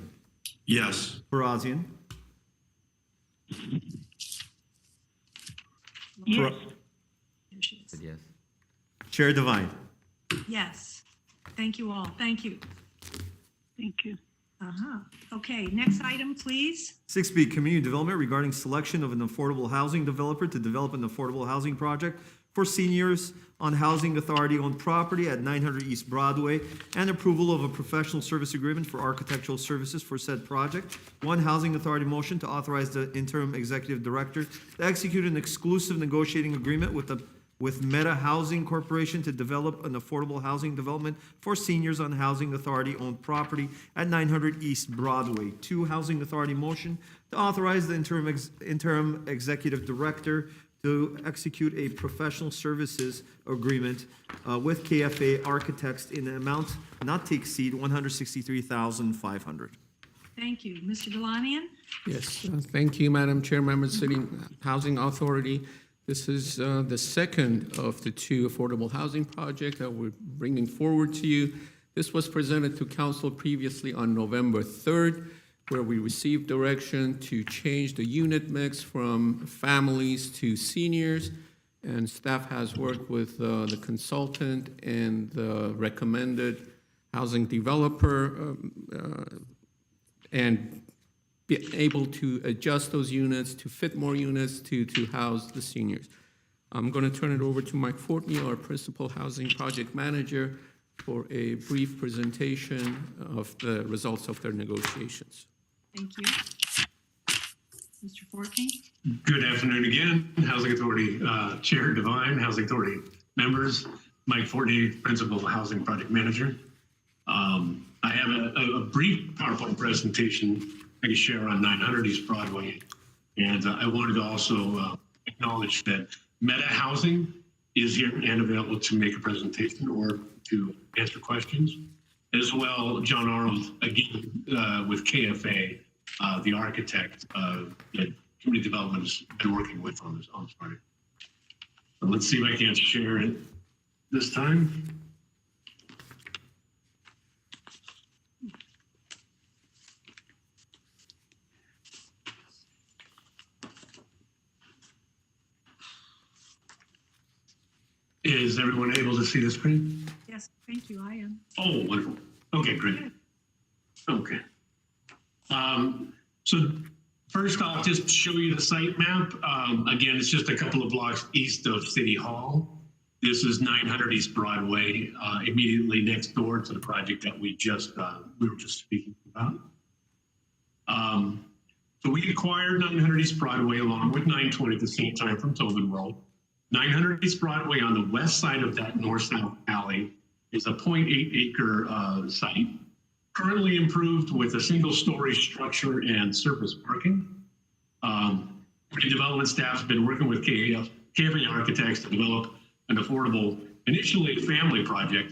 Yes. Barazian? Yes. There she is. Yes. Chair Devine? Yes. Thank you all. Thank you. Thank you. Okay, next item, please. 6B, Community Development regarding selection of an affordable housing developer to develop an affordable housing project for seniors on Housing Authority-owned property at 900 East Broadway, and approval of a professional service agreement for architectural services for said project. One, Housing Authority motion to authorize the interim executive director to execute an exclusive negotiating agreement with Meta Housing Corporation to develop an affordable housing development for seniors on Housing Authority-owned property at 900 East Broadway. Two, Housing Authority motion to authorize the interim executive director to execute a professional services agreement with KFA Architects in an amount not to exceed $163,500. Thank you. Mr. Galanian? Yes, thank you, Madam Chair, members of the City Housing Authority. This is the second of the two affordable housing projects that we're bringing forward to you. This was presented to council previously on November 3rd, where we received direction to change the unit mix from families to seniors. And staff has worked with the consultant and the recommended housing developer and be able to adjust those units to fit more units to house the seniors. I'm going to turn it over to Mike Fortney, our Principal Housing Project Manager, for a brief presentation of the results of their negotiations. Thank you. Mr. Fortney? Good afternoon again, Housing Authority Chair Devine, Housing Authority members, Mike Fortney, Principal Housing Project Manager. I have a brief PowerPoint presentation I can share on 900 East Broadway. And I wanted to also acknowledge that Meta Housing is here and available to make a presentation or to answer questions. As well, John Arnold, again, with KFA, the architect that community development has been working with on this project. So let's see if I can share it this time. Is everyone able to see the screen? Yes, thank you. I am. Oh, wonderful. Okay, great. Okay. So first I'll just show you the site map. Again, it's just a couple of blocks east of City Hall. This is 900 East Broadway, immediately next door to the project that we were just speaking about. So we acquired 900 East Broadway along with 920 at the same time from Tobin Road. 900 East Broadway on the west side of that north-south alley is a 0.8 acre site, currently improved with a single-story structure and surface parking. The development staff has been working with KFA Architects to develop an affordable, initially family project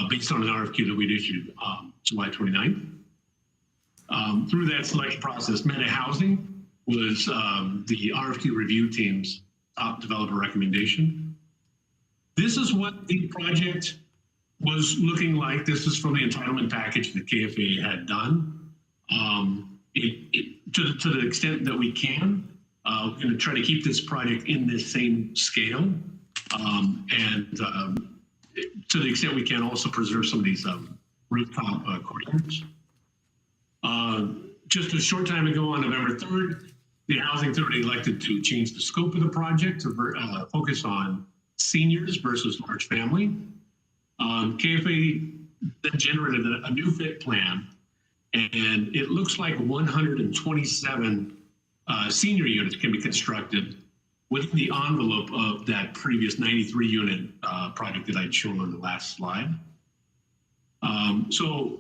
based on an RFQ that we'd issued July 29th. Through that selection process, Meta Housing was the RFQ review team's top developer recommendation. This is what the project was looking like. This is from the entitlement package that KFA had done. To the extent that we can, we're going to try to keep this project in this same scale. And to the extent we can, also preserve some of these rooftop courtyards. Just a short time ago on November 3rd, the Housing Authority elected to change the scope of the project to focus on seniors versus large family. KFA then generated a new FIT plan, and it looks like 127 senior units can be constructed within the envelope of that previous 93 unit project that I'd shown on the last slide. So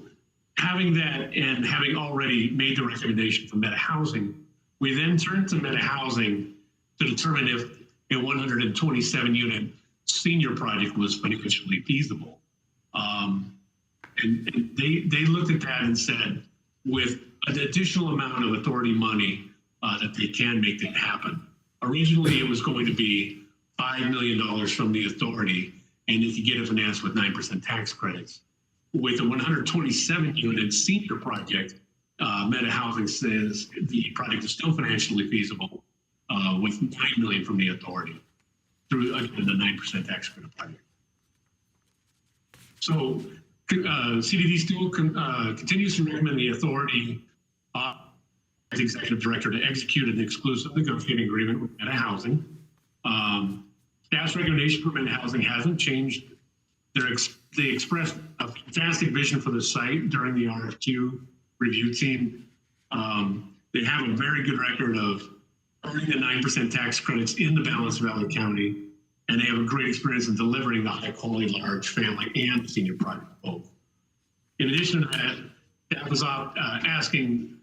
having that and having already made the recommendation for Meta Housing, we then turned to Meta Housing to determine if a 127 unit senior project was financially feasible. And they looked at that and said, with an additional amount of authority money, that they can make that happen. Originally, it was going to be $5 million from the authority, and they could get it financed with 9% tax credits. With a 127 unit senior project, Meta Housing says the project is still financially feasible with $9 million from the authority through the 9% tax credit project. So CDD still continues to recommend the authority as executive director to execute an exclusive negotiating agreement with Meta Housing. Staff's recommendation for Meta Housing hasn't changed. They expressed a fantastic vision for the site during the RFQ review team. They have a very good record of earning the 9% tax credits in the Balance Valley County, and they have a great experience in delivering the high quality large family and senior project both. In addition to that, staff was asking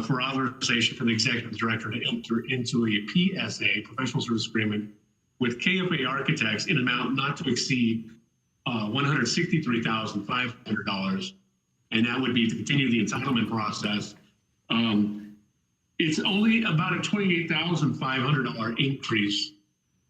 for authorization for the executive director to enter into a PSA, professional service agreement, with KFA Architects in an amount not to exceed $163,500, and that would be to continue the entitlement process. It's only about a $28,500 increase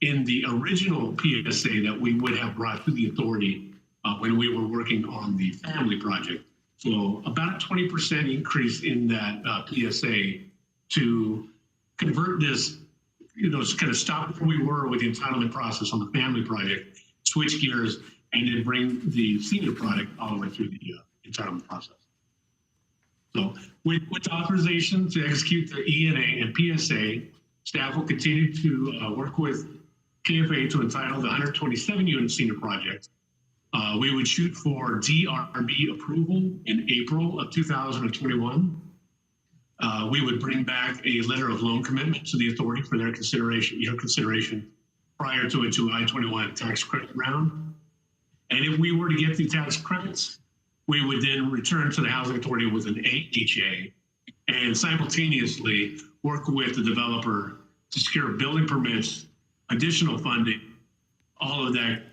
in the original PSA that we would have brought to the authority when we were working on the family project. So about a 20% increase in that PSA to convert this, kind of stop where we were with the entitlement process on the family project, switch gears, and then bring the senior product all the way through the entitlement process. So with authorization to execute the ENA and PSA, staff will continue to work with KFA to entitle the 127 unit senior project. We would shoot for DRB approval in April of 2021. We would bring back a letter of loan commitment to the authority for their consideration, prior to a July 21 tax credit round. And if we were to get the tax credits, we would then return to the Housing Authority with an AHA and simultaneously work with the developer to secure building permits, additional funding, all of that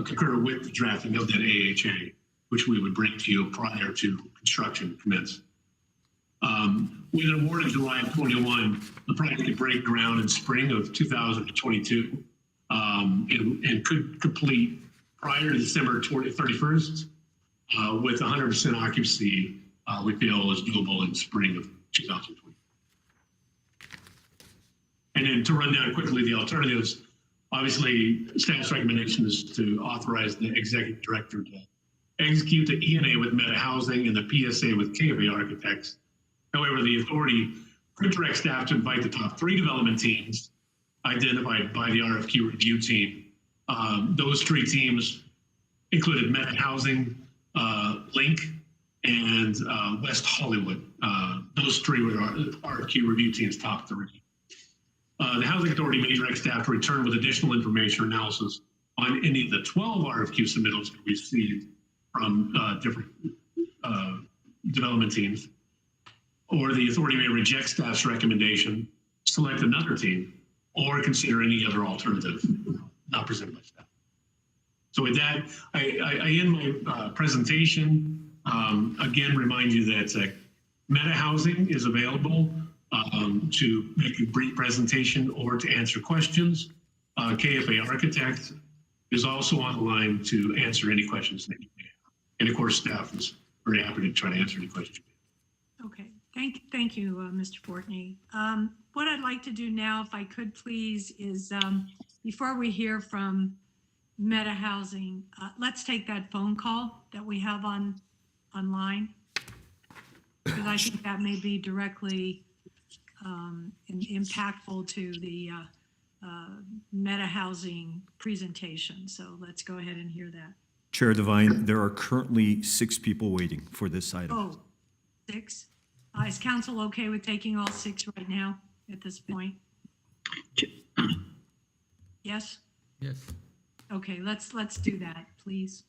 concur with the drafting of that AHA, which we would bring to you prior to construction commence. With an award in July of 21, the project could break ground in spring of 2022 and could complete prior to December 31st with 100% occupancy. We feel is doable in spring of 2020. And then to run down quickly the alternatives, obviously staff's recommendation is to authorize the executive director to execute the ENA with Meta Housing and the PSA with KFA Architects. However, the authority could direct staff to invite the top 3 development teams identified by the RFQ review team. Those 3 teams included Meta Housing, Link, and West Hollywood. Those 3 were our RFQ review team's top 3. The Housing Authority may direct staff to return with additional information or analysis on any of the 12 RFQ submittals we received from different development teams. Or the authority may reject staff's recommendation, select another team, or consider any other alternative not presented by staff. So with that, I end my presentation. Again, remind you that Meta Housing is available to make a brief presentation or to answer questions. KFA Architect is also on the line to answer any questions that you may have. And of course, staff is very happy to try to answer any questions. Okay, thank you, Mr. Fortney. What I'd like to do now, if I could please, is before we hear from Meta Housing, let's take that phone call that we have online, because I think that may be directly impactful to the Meta Housing presentation. So let's go ahead and hear that. Chair Devine, there are currently 6 people waiting for this item. Oh, 6. Is council okay with taking all 6 right now at this point? Yes? Yes. Okay, let's do that, please.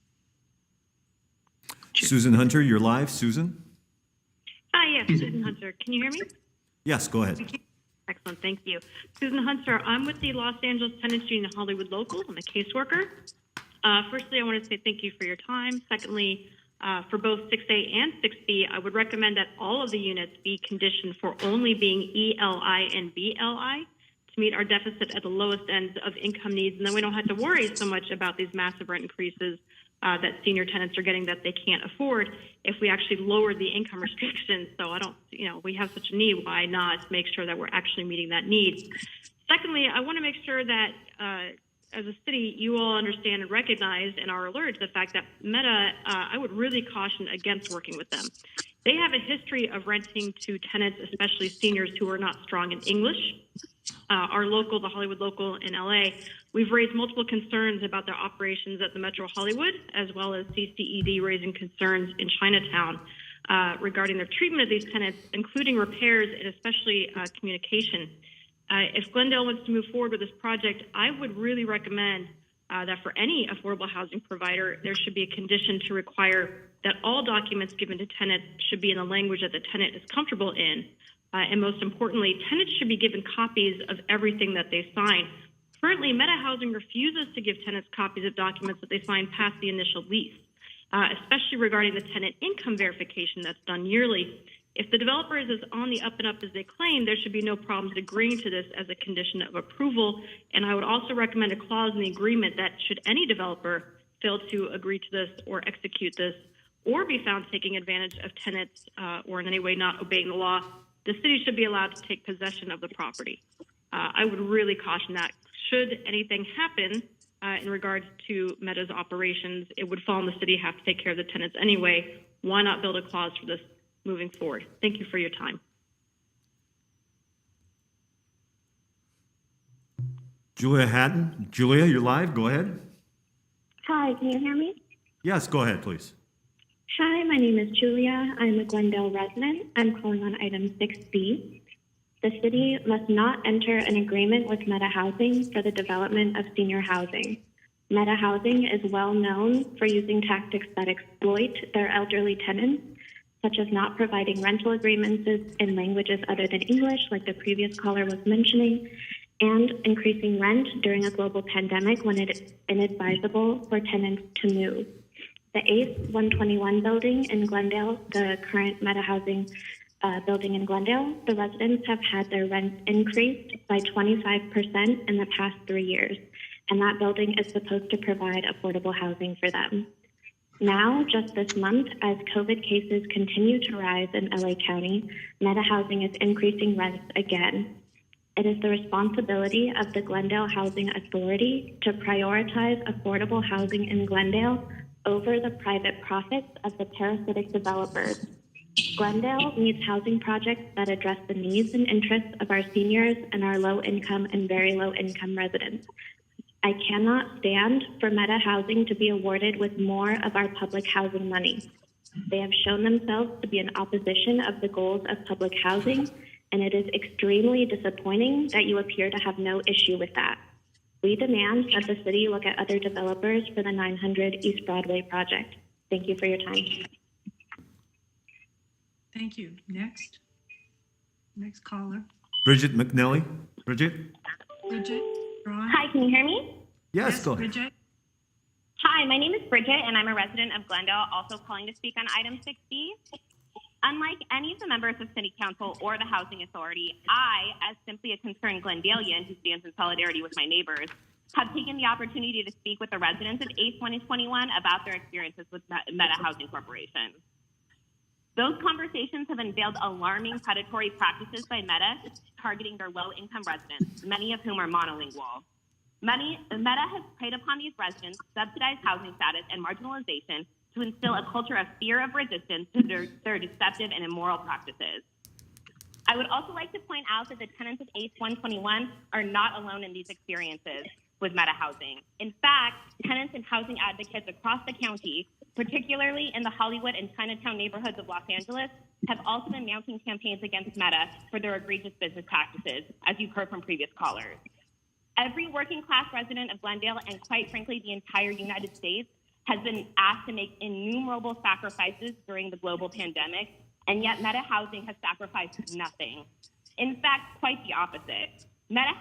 Susan Hunter, you're live. Susan? Hi, yes, Susan Hunter. Can you hear me? Yes, go ahead. Excellent, thank you. Susan Hunter, I'm with the Los Angeles Tenants Union Hollywood Local. I'm a caseworker. Firstly, I want to say thank you for your time. Secondly, for both 6A and 6B, I would recommend that all of the units be conditioned for only being ELI and BLI to meet our deficit at the lowest ends of income needs. And then we don't have to worry so much about these massive rent increases that senior tenants are getting that they can't afford if we actually lower the income restrictions. So I don't, we have such a need. Why not make sure that we're actually meeting that need? Secondly, I want to make sure that as a city, you all understand and recognize and are alerted to the fact that Meta, I would really caution against working with them. They have a history of renting to tenants, especially seniors who are not strong in English. Our local, the Hollywood Local in LA, we've raised multiple concerns about their operations at the Metro Hollywood, as well as CCED raising concerns in Chinatown regarding their treatment of these tenants, including repairs and especially communication. If Glendale wants to move forward with this project, I would really recommend that for any affordable housing provider, there should be a condition to require that all documents given to tenants should be in the language that the tenant is comfortable in. And most importantly, tenants should be given copies of everything that they sign. Currently, Meta Housing refuses to give tenants copies of documents that they sign past the initial lease, especially regarding the tenant income verification that's done yearly. If the developer is as on the up and up as they claim, there should be no problems agreeing to this as a condition of approval. And I would also recommend a clause in the agreement that should any developer fail to agree to this or execute this, or be found taking advantage of tenants or in any way not obeying the law, the city should be allowed to take possession of the property. I would really caution that. Should anything happen in regards to Meta's operations, it would fall on the city to have to take care of the tenants anyway. Why not build a clause for this moving forward? Thank you for your time. Julia Hatton. Julia, you're live. Go ahead. Hi, can you hear me? Yes, go ahead, please. Hi, my name is Julia. I'm a Glendale resident. I'm calling on item 6B. The city must not enter an agreement with Meta Housing for the development of senior housing. Meta Housing is well known for using tactics that exploit their elderly tenants, such as not providing rental agreements in languages other than English, like the previous caller was mentioning, and increasing rent during a global pandemic when it is inadvisable for tenants to move. The ACE 121 building in Glendale, the current Meta Housing building in Glendale, the residents have had their rent increased by 25% in the past 3 years, and that building is supposed to provide affordable housing for them. Now, just this month, as COVID cases continue to rise in LA County, Meta Housing is increasing rents again. It is the responsibility of the Glendale Housing Authority to prioritize affordable housing in Glendale over the private profits of the parasitic developers. Glendale needs housing projects that address the needs and interests of our seniors and our low-income and very low-income residents. I cannot stand for Meta Housing to be awarded with more of our public housing money. They have shown themselves to be in opposition of the goals of public housing, and it is extremely disappointing that you appear to have no issue with that. We demand that the city look at other developers for the 900 East Broadway project. Thank you for your time. Thank you. Next caller. Bridget McNelly. Bridget? Bridget, you're on. Hi, can you hear me? Yes, go ahead. Bridget. Hi, my name is Bridget, and I'm a resident of Glendale, also calling to speak on item 6B. Unlike any of the members of City Council or the Housing Authority, I, as simply a concerned Glendalean who stands in solidarity with my neighbors, have taken the opportunity to speak with the residents of ACE 2021 about their experiences with Meta Housing Corporation. Those conversations have unveiled alarming predatory practices by Meta targeting their low-income residents, many of whom are monolingual. Meta has preyed upon these residents, subsidized housing status, and marginalization to instill a culture of fear of resistance to their deceptive and immoral practices. I would also like to point out that the tenants of ACE 121 are not alone in these experiences. with Meta Housing. In fact, tenants and housing advocates across the county, particularly in the Hollywood and Chinatown neighborhoods of Los Angeles, have also been mounting campaigns against Meta for their egregious business practices, as you've heard from previous callers. Every working class resident of Glendale, and quite frankly, the entire United States, has been asked to make innumerable sacrifices during the global pandemic, and yet Meta Housing has sacrificed nothing. In fact, quite the opposite. Meta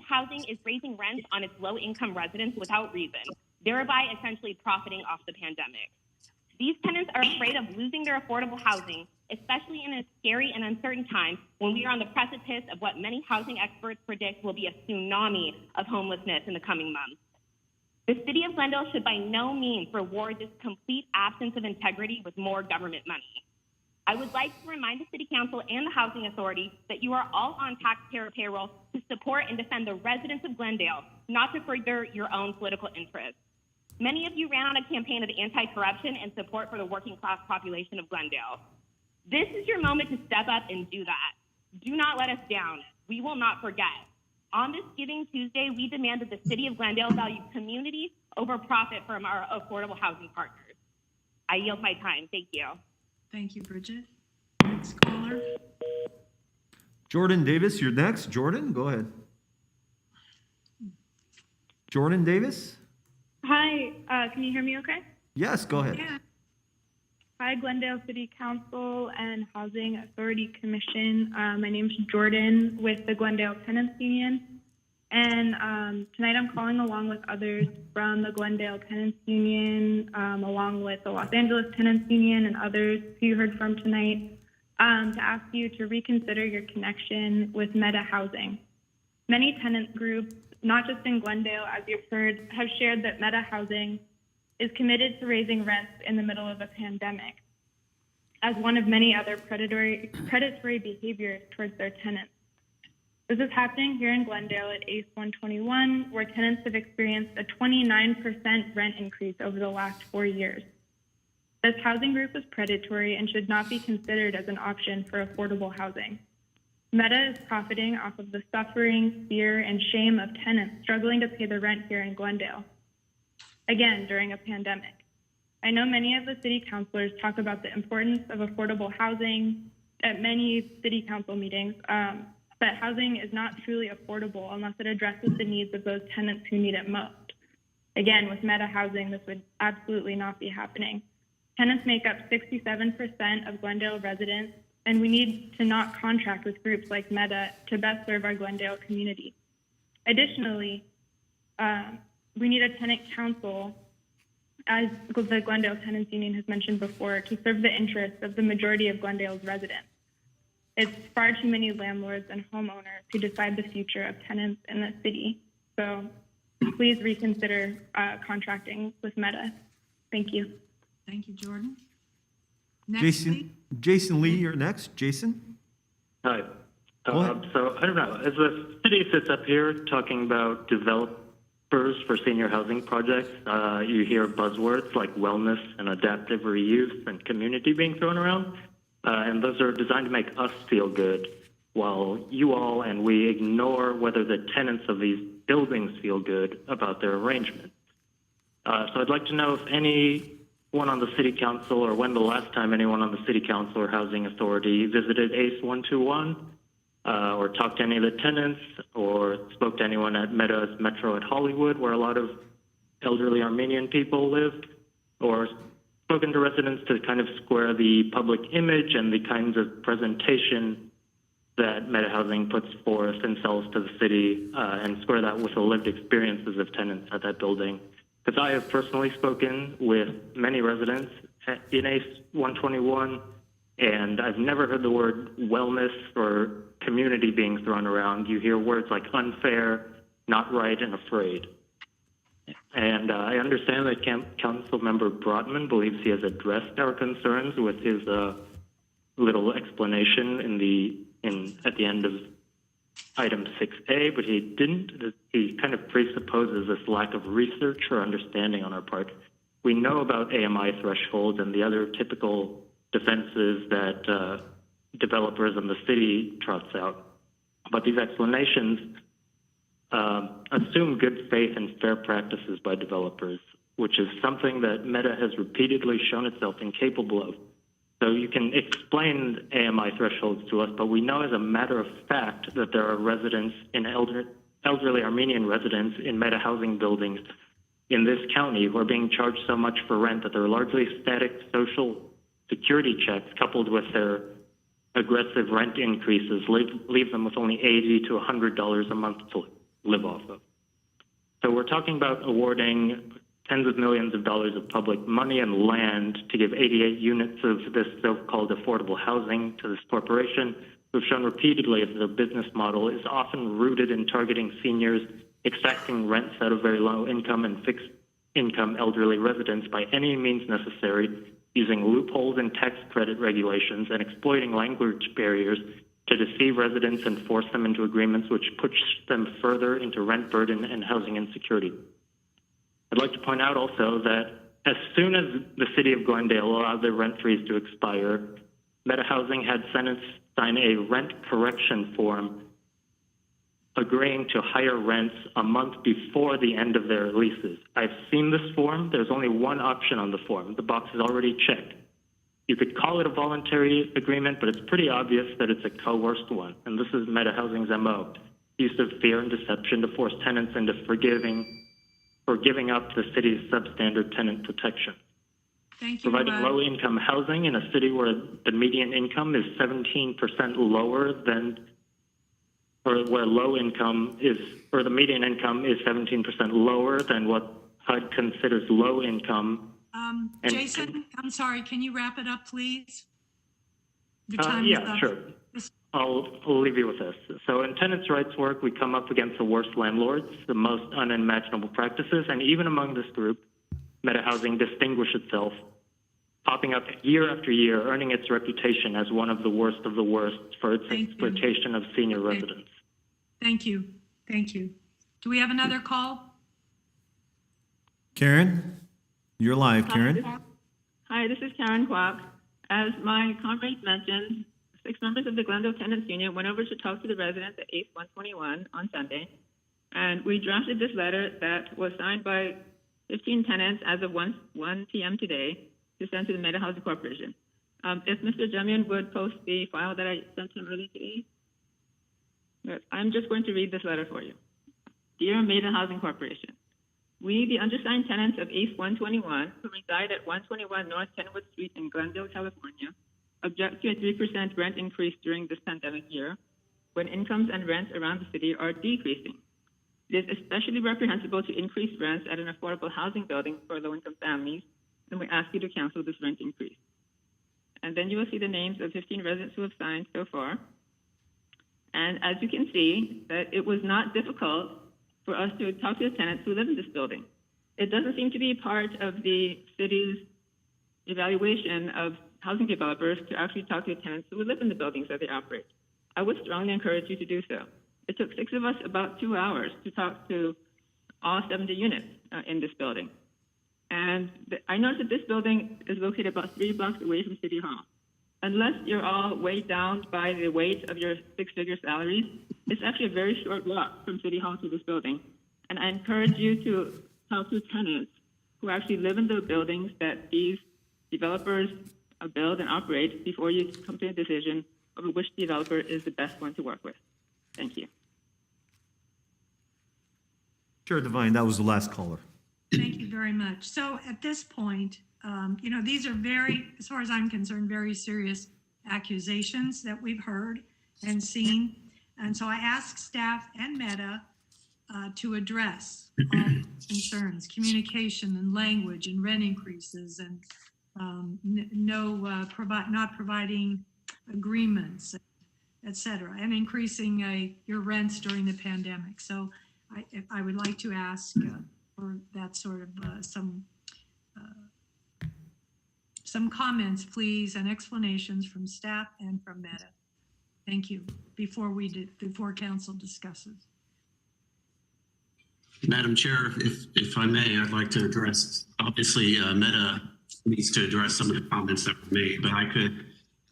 Housing is raising rents on its low-income residents without reason, thereby essentially profiting off the pandemic. These tenants are afraid of losing their affordable housing, especially in a scary and uncertain time when we are on the precipice of what many housing experts predict will be a tsunami of homelessness in the coming months. The city of Glendale should by no means reward this complete absence of integrity with more government money. I would like to remind the City Council and the Housing Authority that you are all on taxpayer payroll to support and defend the residents of Glendale, not to further your own political interests. Many of you ran on a campaign of anti-corruption and support for the working class population of Glendale. This is your moment to step up and do that. Do not let us down. We will not forget. On this Giving Tuesday, we demand that the City of Glendale value community over profit from our affordable housing partners. I yield my time. Thank you. Thank you, Bridget. Next caller. Jordan Davis, you're next. Jordan, go ahead. Jordan Davis? Hi, can you hear me okay? Yes, go ahead. Yeah. Hi, Glendale City Council and Housing Authority Commission. My name's Jordan with the Glendale Tenants Union. And tonight I'm calling along with others from the Glendale Tenants Union, along with the Los Angeles Tenants Union and others who you heard from tonight, to ask you to reconsider your connection with Meta Housing. Many tenant groups, not just in Glendale, as you've heard, have shared that Meta Housing is committed to raising rents in the middle of a pandemic as one of many other predatory behaviors towards their tenants. This is happening here in Glendale at ACE 121, where tenants have experienced a 29% rent increase over the last 4 years. This housing group is predatory and should not be considered as an option for affordable housing. Meta is profiting off of the suffering, fear, and shame of tenants struggling to pay the rent here in Glendale. Again, during a pandemic. I know many of the city councilors talk about the importance of affordable housing at many city council meetings, but housing is not truly affordable unless it addresses the needs of those tenants who need it most. Again, with Meta Housing, this would absolutely not be happening. Tenants make up 67% of Glendale residents, and we need to not contract with groups like Meta to best serve our Glendale community. Additionally, we need a tenant council, as the Glendale Tenants Union has mentioned before, to serve the interests of the majority of Glendale's residents. It's far too many landlords and homeowners who decide the future of tenants in the city. So please reconsider contracting with Meta. Thank you. Thank you, Jordan. Next, Jason Lee, you're next. Jason? Hi. So I don't know, as the city sits up here talking about developers for senior housing projects, you hear buzzwords like wellness and adaptive reuse and community being thrown around. And those are designed to make us feel good, while you all and we ignore whether the tenants of these buildings feel good about their arrangement. So I'd like to know if anyone on the city council, or when the last time anyone on the city council or housing authority visited ACE 121, or talked to any of the tenants, or spoke to anyone at Meta's Metro at Hollywood, where a lot of elderly Armenian people lived, or spoken to residents to kind of square the public image and the kinds of presentation that Meta Housing puts forth and sells to the city, and square that with the lived experiences of tenants at that building. Because I have personally spoken with many residents in ACE 121, and I've never heard the word wellness or community being thrown around. You hear words like unfair, not right, and afraid. And I understand that Council Member Brotman believes he has addressed our concerns with his little explanation at the end of item 6A, but he didn't. He kind of presupposes this lack of research or understanding on our part. We know about AMI thresholds and the other typical defenses that developers in the city trots out, but these explanations assume good faith and fair practices by developers, which is something that Meta has repeatedly shown itself incapable of. So you can explain AMI thresholds to us, but we know as a matter of fact that there are residents in elderly Armenian residents in Meta housing buildings in this county who are being charged so much for rent that they're largely static social security checks coupled with their aggressive rent increases leave them with only $80 to $100 a month to live off of. So we're talking about awarding tens of millions of dollars of public money and land to give 88 units of this so-called affordable housing to this corporation, who've shown repeatedly that their business model is often rooted in targeting seniors, extracting rents out of very low income and fixed income elderly residents by any means necessary, using loopholes in tax credit regulations and exploiting language barriers to deceive residents and force them into agreements which push them further into rent burden and housing insecurity. I'd like to point out also that as soon as the city of Glendale allowed their rent freeze to expire, Meta Housing had tenants sign a rent correction form agreeing to higher rents a month before the end of their leases. I've seen this form. There's only one option on the form. The box is already checked. You could call it a voluntary agreement, but it's pretty obvious that it's a coerced one. And this is Meta Housing's MO, use of fear and deception to force tenants into giving up the city's substandard tenant protection. Thank you. Providing low-income housing in a city where the median income is 17% lower than, or where low income is, or the median income is 17% lower than what HUD considers low income. Jason, I'm sorry, can you wrap it up, please? Your time is Yeah, up. sure. I'll leave you with this. So in tenants' rights work, we come up against the worst landlords, the most unimaginable practices, and even among this group, Meta Housing distinguished itself, popping up year after year, earning its reputation as one of the worst for its exploitation of senior residents. Thank you. Thank you. Do we have another call? Karen, you're live, Karen. Hi, this is Karen Kwok. As my comrade mentioned, 6 members of the Glendale Tenants Union went over to talk to the residents at ACE 121 on Sunday, and we drafted this letter that was signed by 15 tenants as of 1 p.m. today to send to the Meta Housing Corporation. If Mr. Jemian would post the file that I sent him earlier today, I'm just going to read this letter for you. Dear Meta Housing Corporation, we, the undersigned tenants of ACE 121, who reside at 121 North Kenwood Street in Glendale, California, object to a 3% rent increase during this pandemic year, when incomes and rents around the city are decreasing. It is especially reprehensible to increase rents at an affordable housing building for low-income families, and we ask you to cancel this rent increase. And then you will see the names of 15 residents who have signed so far. And as you can see, that it was not difficult for us to talk to the tenants who live in this building. It doesn't seem to be part of the city's evaluation of housing developers to actually talk to the tenants who live in the buildings that they operate. I would strongly encourage you to do so. It took 6 of us about 2 hours to talk to all 70 units in this building. And I noticed that this building is located about 3 blocks away from City Hall. Unless you're all weighed down by the weight of your 6-figure salaries, it's actually a very short walk from City Hall to this building. And I encourage you to talk to tenants who actually live in the buildings that these developers build and operate before you come to a decision over which developer is the best one to work with. Thank you. Chair Devine, that was the last caller. Thank you very much. So at this point, these are very, as far as I'm concerned, very serious accusations that we've heard and seen. And so I ask staff and Meta to address all concerns, communication and language and rent increases and not providing agreements, et cetera, and increasing your rents during the pandemic. So I would like to ask for that sort of some comments, please, and explanations from staff and from Meta. Thank you. Before council discusses. Madam Chair, if I may, I'd like to address, obviously Meta needs to address some of the comments that were made, but I could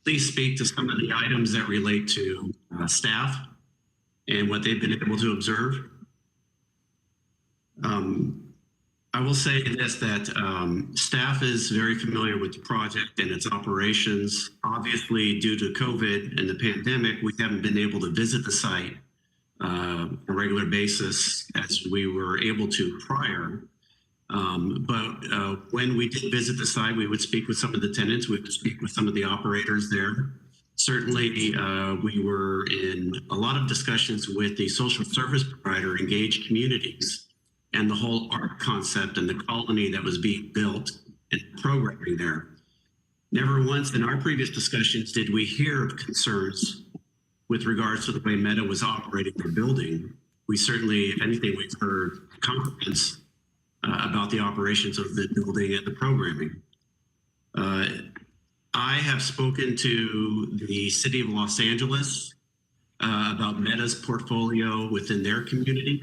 please speak to some of the items that relate to staff and what they've been able to observe. I will say this, that staff is very familiar with the project and its operations. Obviously, due to COVID and the pandemic, we haven't been able to visit the site on a regular basis as we were able to prior. But when we did visit the site, we would speak with some of the tenants, we would speak with some of the operators there. Certainly, we were in a lot of discussions with the social service provider, Engaged Communities, and the whole art concept and the colony that was being built and programming there. Never once in our previous discussions did we hear of concerns with regards to the way Meta was operating their building. We certainly, if anything, we've heard compliments about the operations of the building and the programming. I have spoken to the city of Los Angeles about Meta's portfolio within their community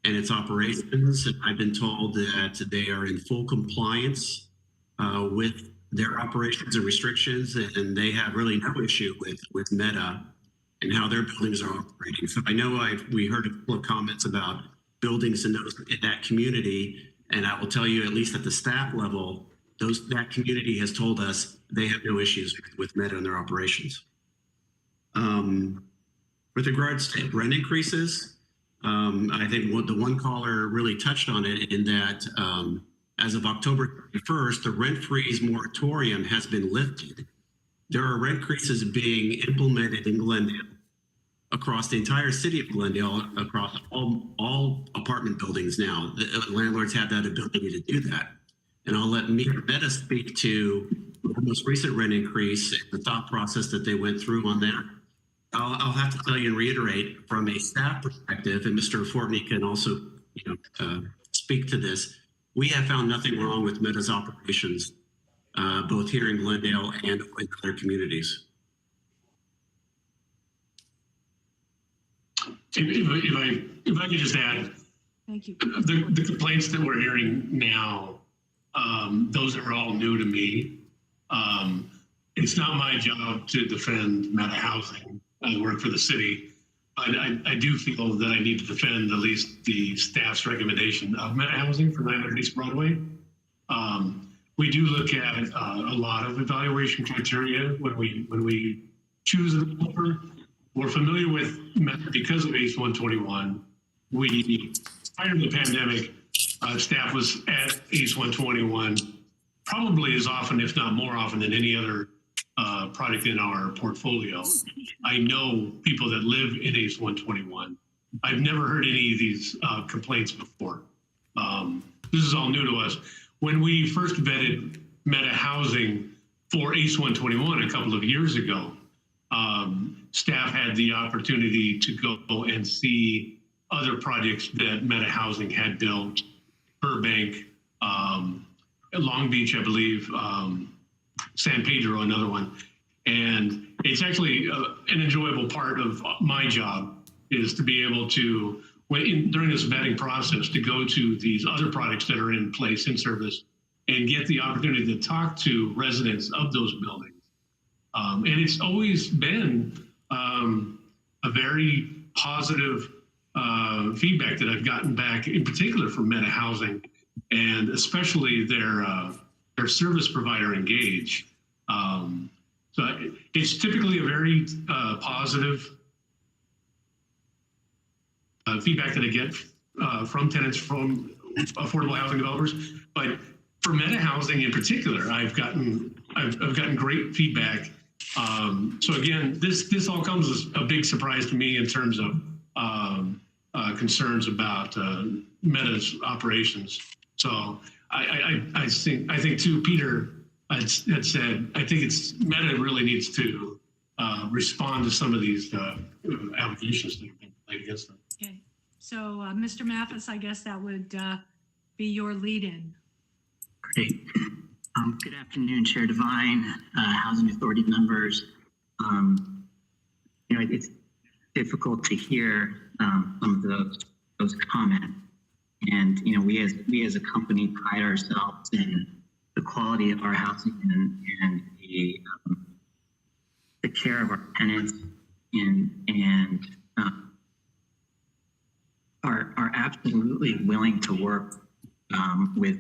and its operations. And I've been told that they are in full compliance with their operations and restrictions, and they have really no issue with Meta and how their buildings are operating. So I know we heard a couple of comments about buildings in that community, and I will tell you, at least at the staff level, that community has told us they have no issues with Meta and their operations. With regards to rent increases, I think the one caller really touched on it in that as of October 1st, the rent freeze moratorium has been lifted. There are rent increases being implemented in Glendale, across the entire city of Glendale, across all apartment buildings now. The landlords have that ability to do that. And I'll let Meta speak to the most recent rent increase, the thought process that they went through on that. I'll have to tell you and reiterate from a staff perspective, and Mr. Fortney can also speak to this. We have found nothing wrong with Meta's operations, both here in Glendale and in other communities. If I could just add, Thank you. The complaints that we're hearing now, those are all new to me. It's not my job to defend Meta Housing. I work for the city. I do feel that I need to defend at least the staff's recommendation of Meta Housing for 900 East Broadway. We do look at a lot of evaluation criteria when we choose a developer. We're familiar with Meta because of ACE 121. Prior to the pandemic, staff was at ACE 121 probably as often, if not more often, than any other product in our portfolio. I know people that live in ACE 121. I've never heard any of these complaints before. This is all new to us. When we first vetted Meta Housing for ACE 121 a couple of years ago, staff had the opportunity to go and see other projects that Meta Housing had built, Burbank, Long Beach, I believe, San Pedro, another one. And it's actually an enjoyable part of my job is to be able to, during this vetting process, to go to these other projects that are in place, in service, and get the opportunity to talk to residents of those buildings. And it's always been a very positive feedback that I've gotten back, in particular from Meta Housing, and especially their service provider Engage. So it's typically a very positive feedback that I get from tenants, from affordable housing developers. But for Meta Housing in particular, I've gotten great feedback. So again, this all comes as a big surprise to me in terms of concerns about Meta's operations. So I think too, Peter had said, I think Meta really needs to respond to some of these allegations that have been laid against them. Okay, so Mr. Mathis, I guess that would be your lead-in. Great. Good afternoon, Chair Devine, Housing Authority members. It's difficult to hear some of those comments, and we as a company pride ourselves in the quality of our housing and the care of our tenants and our absolutely willing to work with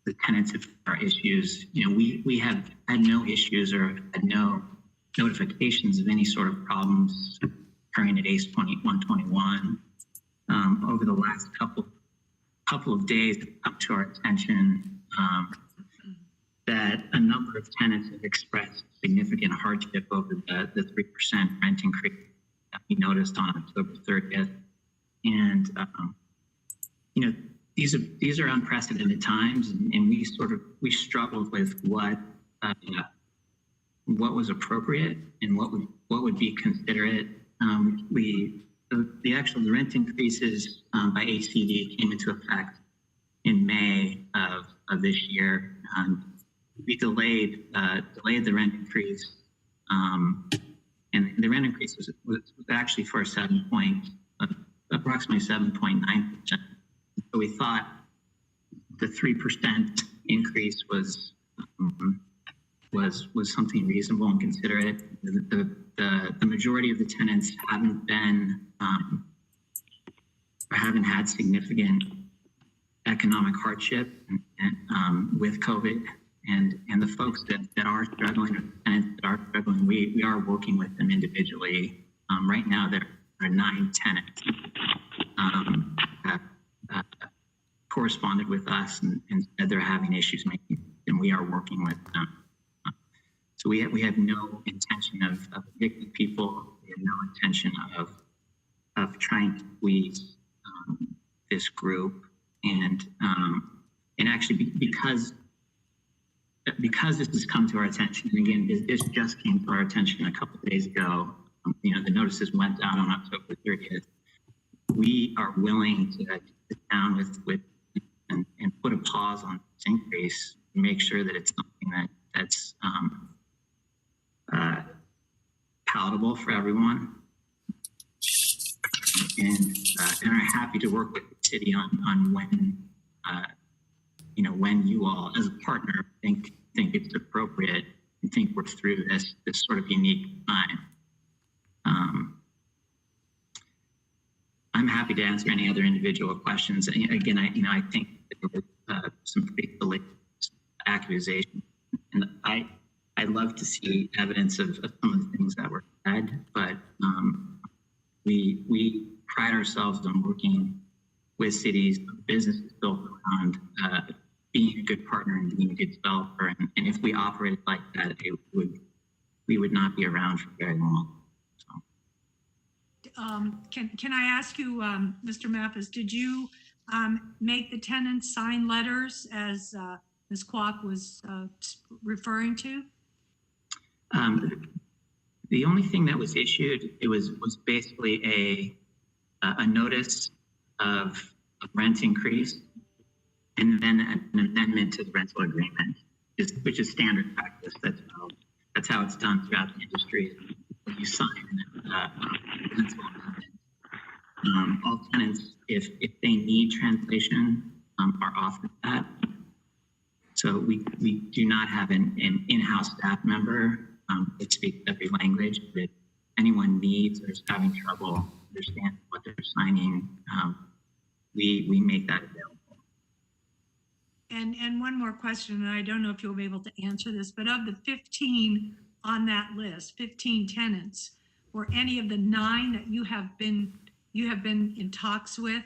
the tenants if there are issues. You know, we have had no issues or had no notifications of any sort of problems occurring at ACE 121. Over the last couple of days, it's come to our attention that a number of tenants have expressed significant hardship over the 3% rent increase that we noticed on October 30th. And, you know, these are unprecedented times, and we struggled with what was appropriate and what would be considerate. The rent increases by HCD came into effect in May of this year. We delayed the rent increase, and the rent increase was actually for approximately 7.9%. So we thought the 3% increase was something reasonable and considerate. The majority of the tenants haven't had significant economic hardship with COVID, and the folks that are struggling, or tenants that are struggling, we are working with them individually. Right now, there are 9 tenants that corresponded with us and said they're having issues making, and we are working with them. So we have no intention of evicting people. We have no intention of trying to squeeze this group, and actually because this has come to our attention, and again, this just came to our attention a couple of days ago. You know, the notices went out on October 30th. We are willing to sit down with and put a pause on this increase and make sure that it's something that's palatable for everyone, and are happy to work with the city on when you all, as a partner, think it's appropriate and think we're through this sort of unique time. I'm happy to answer any other individual questions. Again, I think there were some pretty salacious accusations, and I'd love to see evidence of some of the things that were said, but we pride ourselves on working with cities, businesses built around being a good partner and being a good developer. And if we operated like that, we would not be around for very long. Can I ask you, Mr. Mathis, did you make the tenants sign letters as Ms. Kwok was referring to? The only thing that was issued, it was basically a notice of rent increase, and then an amendment to the rental agreement, which is standard practice. That's how it's done throughout the industry. You sign a rental amendment. All tenants, if they need translation, are offered that. So we do not have an in-house staff member that speaks every language, but if anyone needs or is having trouble understanding what they're signing, we make that available. And one more question, and I don't know if you'll be able to answer this, but of the 15 on that list, 15 tenants, were any of the 9 that you have been in talks with,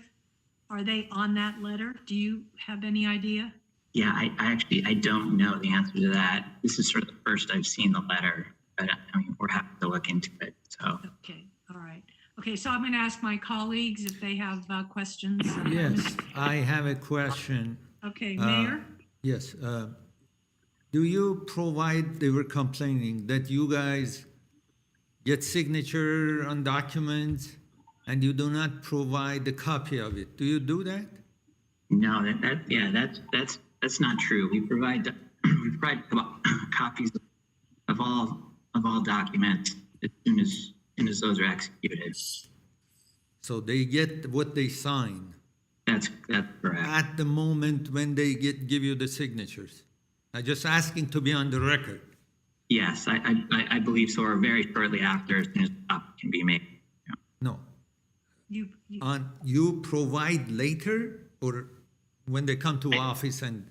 are they on that letter? Do you have any idea? Yeah, I don't know the answer to that. This is sort of the first I've seen the letter, but I mean, we're happy to look into it. So. Okay, all right. Okay, so I'm going to ask my colleagues if they have questions. Yes, I have a question. Okay, Mayor? Yes. Do you provide, they were complaining that you guys get signature on documents and you do not provide the copy of it. Do you do that? No, that's not true. We provide copies of all documents as soon as those are executed. So they get what they sign. That's correct. At the moment when they give you the signatures. I'm just asking to be on the record. Yes, I believe so, or very shortly after, as soon as the copy can be made. Yeah. No. you provide later or when they come to office and?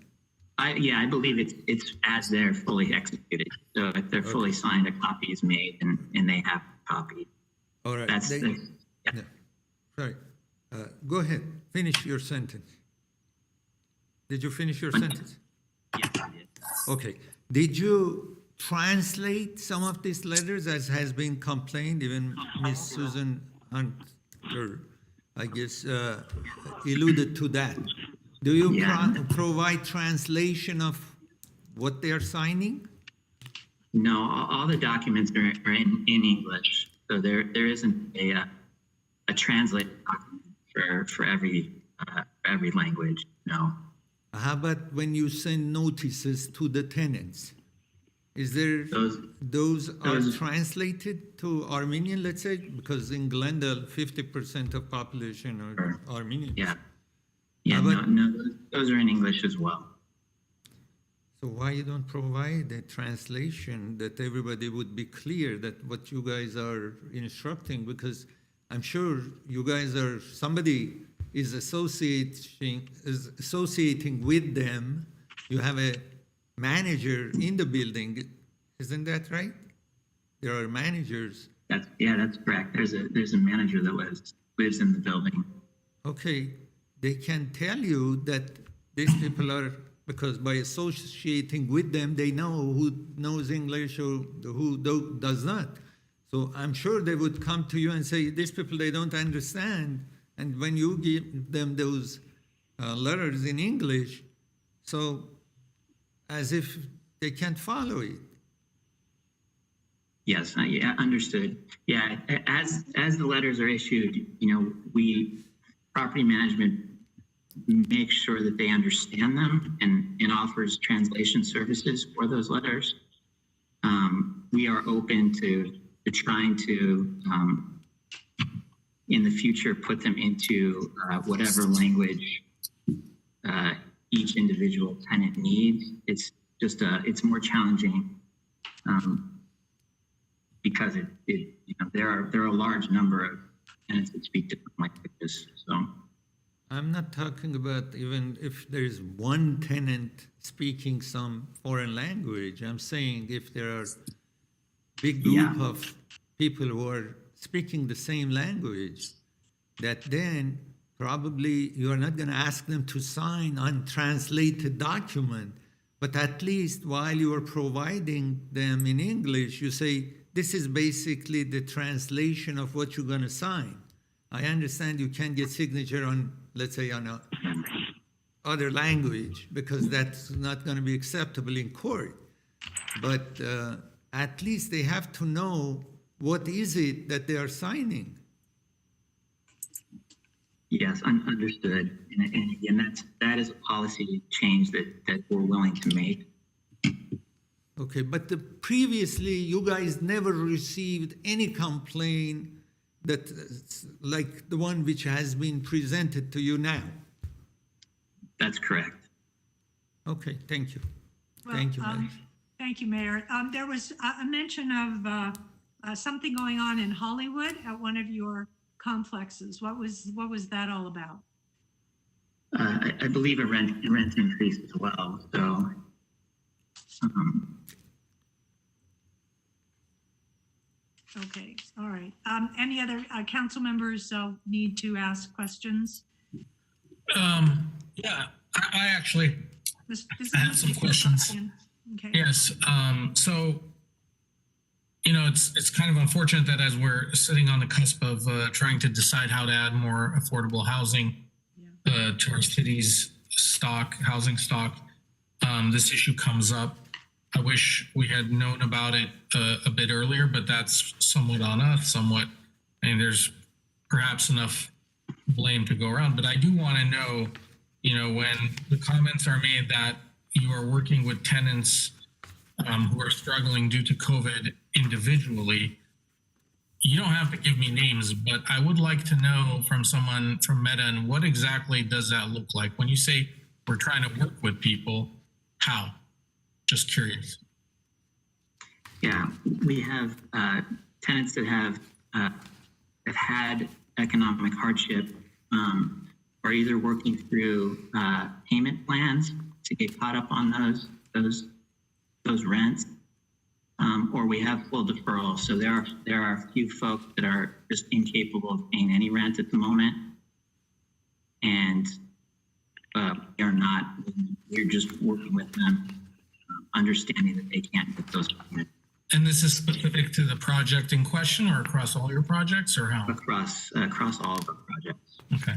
I believe it's as they're fully executed. So if they're fully signed, a copy is made and they have a copy. All right. Yeah. Sorry. Go ahead. Finish your sentence. Did you finish your sentence? Yes, I did. Okay. Did you translate some of these letters as has been complained? Even Miss Susan Hunter, I guess, alluded to that. Do you provide translation of what they are signing? No, all the documents are in English. So there isn't a translated document for every language. No. How about when you send notices to the tenants? Is there those are translated to Armenian, let's say, because in Glendale 50% of population are Armenian. Yeah, no, those are in English as well. So why you don't provide a translation that everybody would be clear that what you guys are instructing? Because I'm sure you guys are, somebody is associating with them. You have a manager in the building, isn't that right? There are managers. That's correct. There's a manager that lives in the building. Okay, they can tell you that these people are, because by associating with them, they know who knows English or who does not. So I'm sure they would come to you and say, these people, they don't understand. And when you give them those letters in English, so as if they can't follow it. Yes, understood. Yeah, as the letters are issued, we property management makes sure that they understand them and offers translation services for those letters. We are open to trying to, in the future, put them into whatever language each individual tenant needs. It's just it's more challenging because there are a large number of tenants that speak different languages. So I'm not talking about even if there's one tenant speaking some foreign language. I'm saying if there are big group of people who are speaking the same language, that then probably you are not going to ask them to sign untranslated document, but at least while you are providing them in English, you say, this is basically the translation of what you're going to sign. I understand you can't get signature on, let's say, on a other language because that's not going to be acceptable in court. But at least they have to know what is it that they are signing. Yes, understood. And again, that is a policy change that we're willing to make. Okay, but previously you guys never received any complaint that like the one which has been presented to you now. That's correct. Okay, thank you. Well, thank you, Mayor. Thank you, Mayor. There was a mention of something going on in Hollywood at one of your complexes. What was that all about? I believe a rent increase as well. So. Okay, all right. Any other council members need to ask questions? Yeah, I actually have some questions. Okay. Yes. So, it's kind of unfortunate that as we're sitting on the cusp of trying to decide how to add more affordable housing to our city's housing stock, this issue comes up. I wish we had known about it a bit earlier, but that's somewhat on us, there's perhaps enough blame to go around. But I do want to know, when the comments are made that you are working with tenants who are struggling due to COVID individually, you don't have to give me names, but I would like to know from someone from Meta, and what exactly does that look like? When you say we're trying to work with people, how? Just curious. Yeah, we have tenants that have had economic hardship are either working through payment plans to get caught up on those rents, or we have full deferral. So there are a few folks that are just incapable of paying any rent at the moment, and they're not. We're just working with them, understanding that they can't get those payments. And this is specific to the project in question, or across all your projects, or how? Across all of our projects. Okay.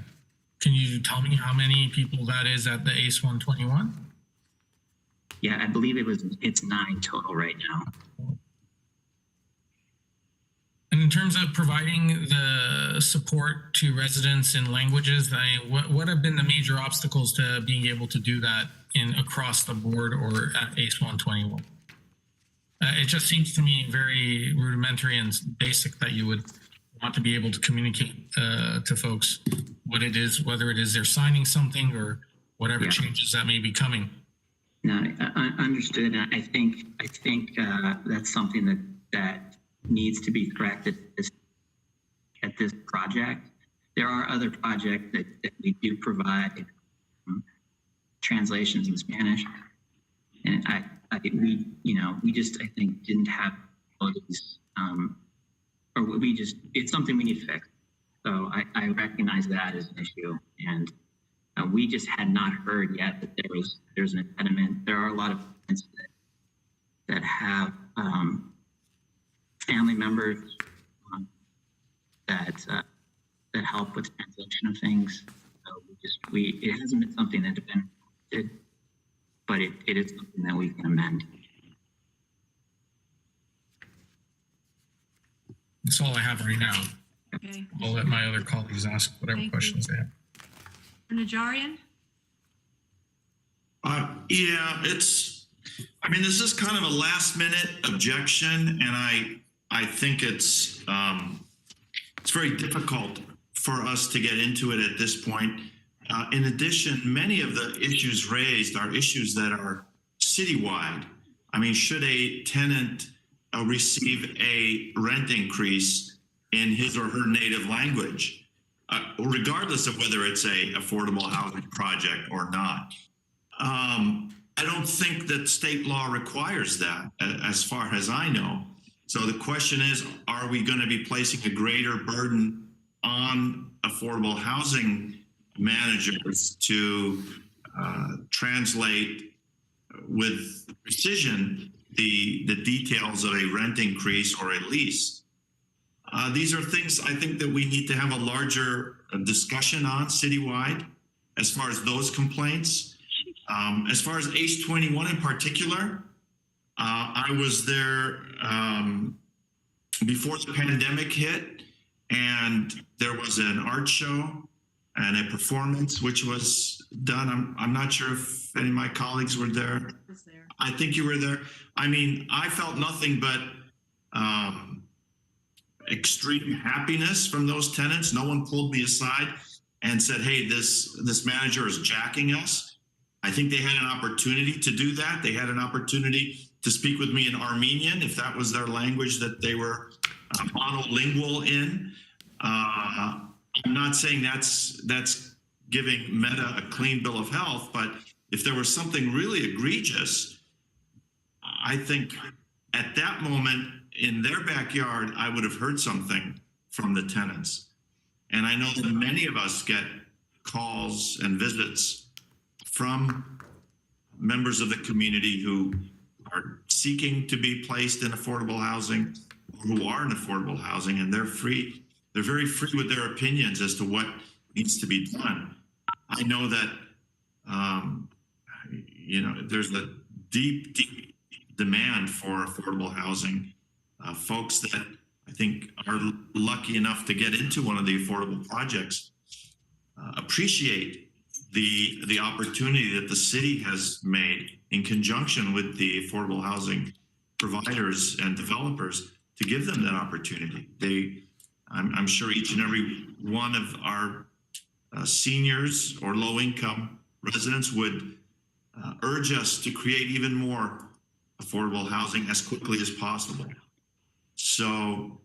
Can you tell me how many people that is at the ACE 121? Yeah, I believe it's 9 total right now. And in terms of providing the support to residents in languages, what have been the major obstacles to being able to do that across the board or at ACE 121? It just seems to me very rudimentary and basic that you would want to be able to communicate to folks what it is, whether it is they're signing something or whatever changes that may be coming. No, understood. I think that's something that needs to be corrected at this project. There are other projects that we do provide translations in Spanish, and we just I think didn't have these, it's something we need to fix. So I recognize that as an issue, and we just had not heard yet that there's an impediment. There are a lot of parents that have family members that help with translation of things. So it hasn't been something that did, but it is something that we can amend. That's all I have right now. Okay. I'll let my other colleagues ask whatever questions they have. Najarian? Yeah, this is kind of a last minute objection, and I think it's very difficult for us to get into it at this point. In addition, many of the issues raised are issues that are citywide. I mean, should a tenant receive a rent increase in his or her native language, regardless of whether it's a affordable housing project or not? I don't think that state law requires that, as far as I know. So the question is, are we going to be placing a greater burden on affordable housing managers to translate with precision the details of a rent increase or a lease? These are things I think that we need to have a larger discussion on citywide as far as those complaints. As far as ACE 21 in particular, I was there before the pandemic hit, and there was an art show and a performance which was done. I'm not sure if any of my colleagues were there. I think you were there. I mean, I felt nothing but extreme happiness from those tenants. No one pulled me aside and said, hey, this manager is jacking us. I think they had an opportunity to do that. They had an opportunity to speak with me in Armenian, if that was their language that they were monolingual in. I'm not saying that's giving Meta a clean bill of health, but if there was something really egregious, I think at that moment in their backyard, I would have heard something from the tenants. And I know that many of us get calls and visits from members of the community who are seeking to be placed in affordable housing, or who are in affordable housing, and they're very free with their opinions as to what needs to be done. I know that there's a deep demand for affordable housing. Folks that I think are lucky enough to get into one of the affordable projects appreciate the opportunity that the city has made in conjunction with the affordable housing providers and developers to give them that opportunity. I'm sure each and every one of our seniors or low-income residents would urge us to create even more affordable housing as quickly as possible. So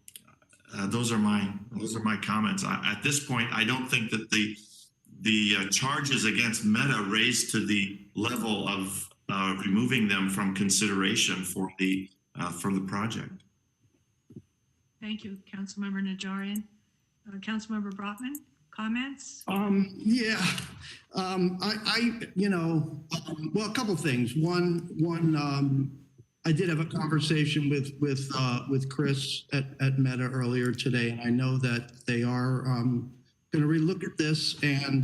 those are my comments. At this point, I don't think that the charges against Meta raise to the level of removing them from consideration for the project. Thank you, Councilmember Najarian. Councilmember Brotman, comments? Well, a couple things. One, I did have a conversation with Chris at Meta earlier today, and I know that they are going to relook at this and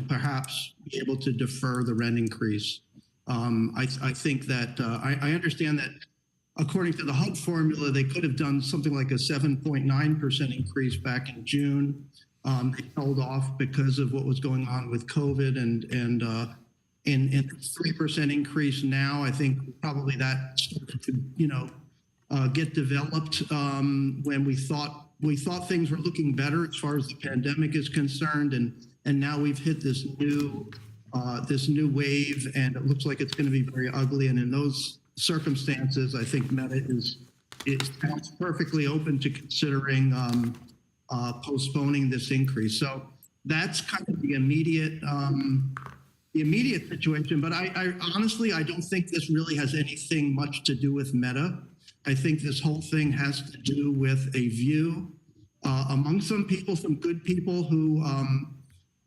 perhaps be able to defer the rent increase. I think that I understand that according to the HUD formula, they could have done something like a 7.9% increase back in June. They held off because of what was going on with COVID and 3% increase now. I think probably that started to get developed when we thought things were looking better as far as the pandemic is concerned, and now we've hit this new wave, and it looks like it's going to be very ugly. And in those circumstances, I think Meta is perfectly open to considering postponing this increase. So that's kind of the immediate situation. But I honestly, I don't think this really has anything much to do with Meta. I think this whole thing has to do with a view among some people, some good people who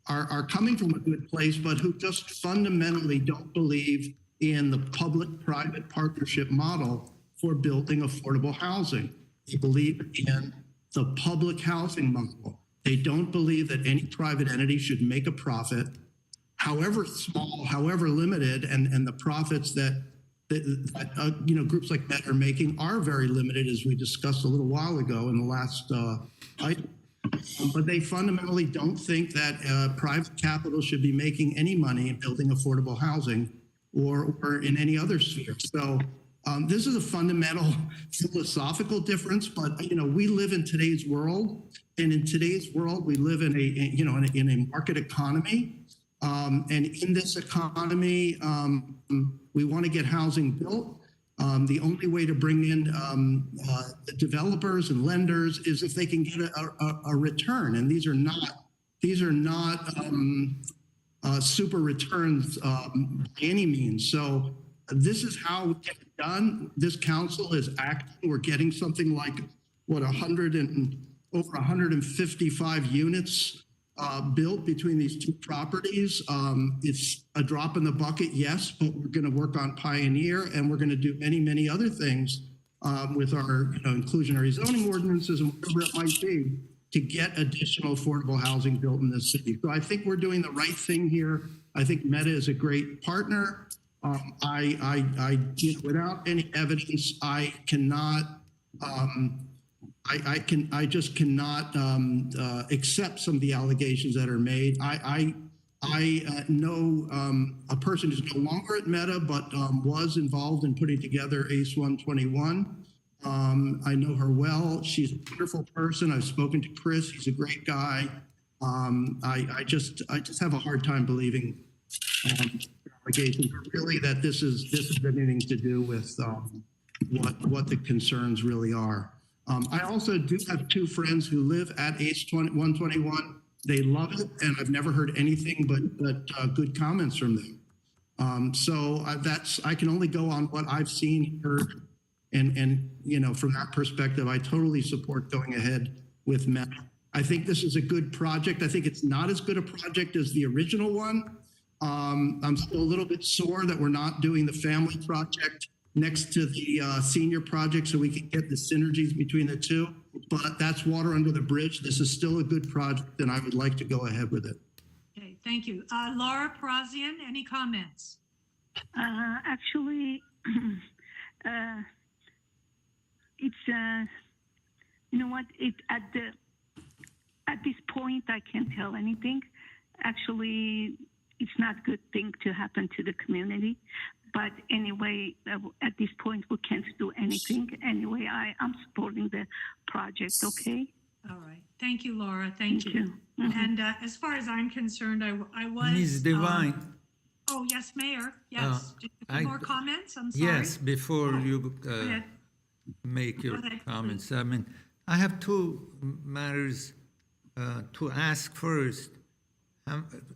are coming from a good place, but who just fundamentally don't believe in the public-private partnership model for building affordable housing. They believe in the public housing model. They don't believe that any private entity should make a profit, however small, however limited, and the profits that groups like that are making are very limited, as we discussed a little while ago in the last item. But they fundamentally don't think that private capital should be making any money in building affordable housing or in any other sphere. So this is a fundamental philosophical difference, but we live in today's world, and in today's world we live in a market economy, and in this economy we want to get housing built. The only way to bring in the developers and lenders is if they can get a return, and these are not super returns by any means. So this is how we get it done. This council is acting. We're getting something like over 155 units built between these two properties. It's a drop in the bucket, yes, but we're going to work on Pioneer, and we're going to do many, many other things with our inclusionary zoning ordinances and whatever it might be to get additional affordable housing built in this city. So I think we're doing the right thing here. I think Meta is a great partner. Without any evidence, I just cannot accept some of the allegations that are made. I know a person who's no longer at Meta, but was involved in putting together ACE 121. I know her well. She's a wonderful person. I've spoken to Chris. He's a great guy. I just have a hard time believing allegations, really, that this has anything to do with what the concerns really are. I also do have two friends who live at ACE 121. They love it, and I've never heard anything but good comments from them. So I can only go on what I've seen, heard, and from that perspective, I totally support going ahead with Meta. I think this is a good project. I think it's not as good a project as the original one. I'm still a little bit sore that we're not doing the family project next to the senior project so we can get the synergies between the two, but that's water under the bridge. This is still a good project, and I would like to go ahead with it. Okay, thank you. Laura Parazian, any comments? Actually, it's at this point I can't tell anything. Actually, it's not a good thing to happen to the community. But anyway, at this point, we can't do anything. Anyway, I'm supporting the project, okay? All right. Thank you, Laura. Thank you. Mm-hmm. And as far as I'm concerned, I was... Ms. Devine. Oh, yes, Mayor. Yes. More comments? I'm sorry. Yes, before you go ahead. make your Go ahead, comments. please. I mean, I have two matters to ask first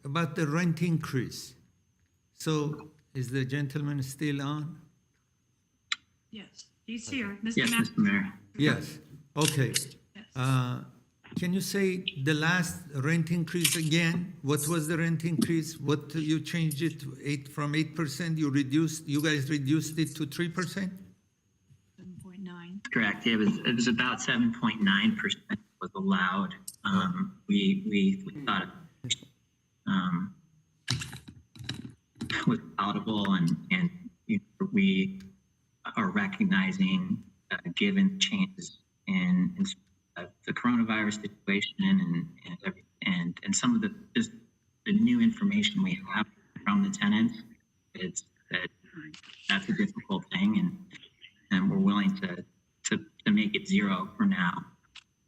about the rent increase. So is the gentleman still on? Yes, he's here. Mr. Yes, Matt. Mr. Mayor. Yes, okay. Can you say the last rent increase again? What was the rent increase? What you changed it to from 8%? You guys reduced it to 3%? 7.9. Correct. It was about 7.9% was allowed. We thought was palatable, and we are recognizing, given changes in the coronavirus situation and some of the new information we have from the tenants, that's a difficult thing, and we're willing to make it zero for now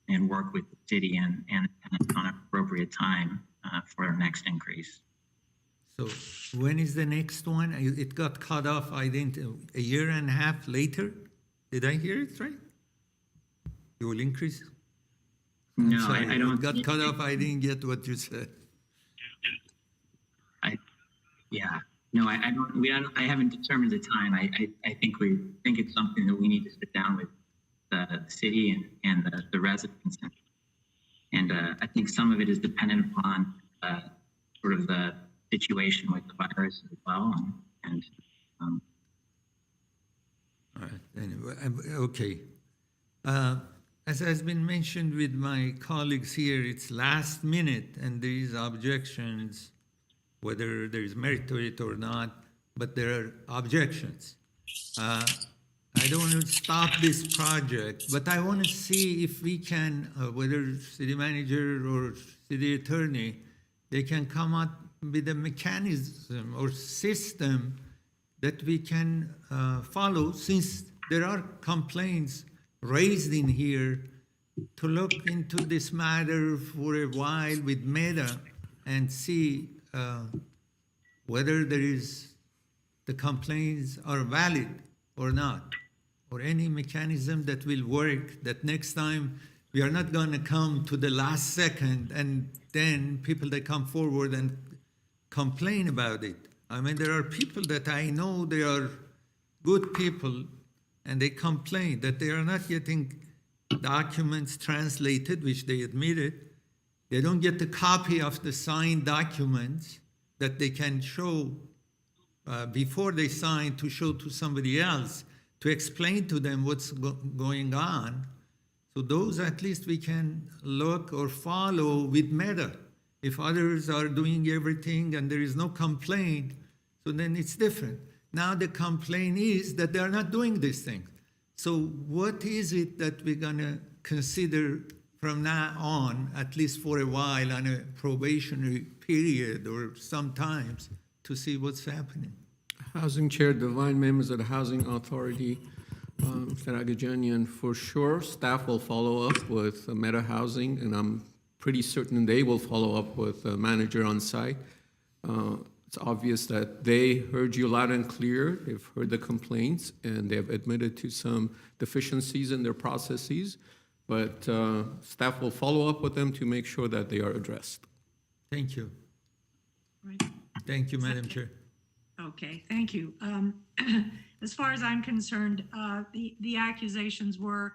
and work with the city and the tenants on an appropriate time for our next increase. So when is the next one? It got cut off, a year and a half later? Did I hear it right? You will increase? No, sorry, I don't. It got cut off, I didn't get what you said. No, I don't. I haven't determined the time. I think it's something that we need to sit down with the city and the residents, and I think some of it is dependent upon sort of the situation with the virus as well, All right, anyway, okay. As has been mentioned with my colleagues here, it's last minute and there is objections, whether there is merit to it or not, but there are objections. I don't want to stop this project, but I want to see if we can, whether city manager or city attorney, they can come up with a mechanism or system that we can follow, since there are complaints raised in here, to look into this matter for a while with Meta and see whether the complaints are valid or not, or any mechanism that will work, that next time we are not going to come to the last second and then people that come forward and complain about it. I mean, there are people that I know, they are good people, and they complain that they are not getting documents translated, which they admitted. They don't get the copy of the signed documents that they can show before they sign, to show to somebody else, to explain to them what's going on. So those at least we can look or follow with Meta. If others are doing everything and there is no complaint, so then it's different. Now the complaint is that they are not doing this thing. So what is it that we're going to consider from now on, at least for a while, on a probationary period or sometimes, to see what's happening? Housing Chair, Divine, members of the Housing Authority, Mr. Agajanian, for sure, staff will follow up with Meta Housing, and I'm pretty certain they will follow up with the manager on site. It's obvious that they heard you loud and clear. They've heard the complaints, and they've admitted to some deficiencies in their processes. But staff will follow up with them to make sure that they are addressed. Thank you. Right. Thank you, Madam Chair. Okay, thank you. As far as I'm concerned, the accusations were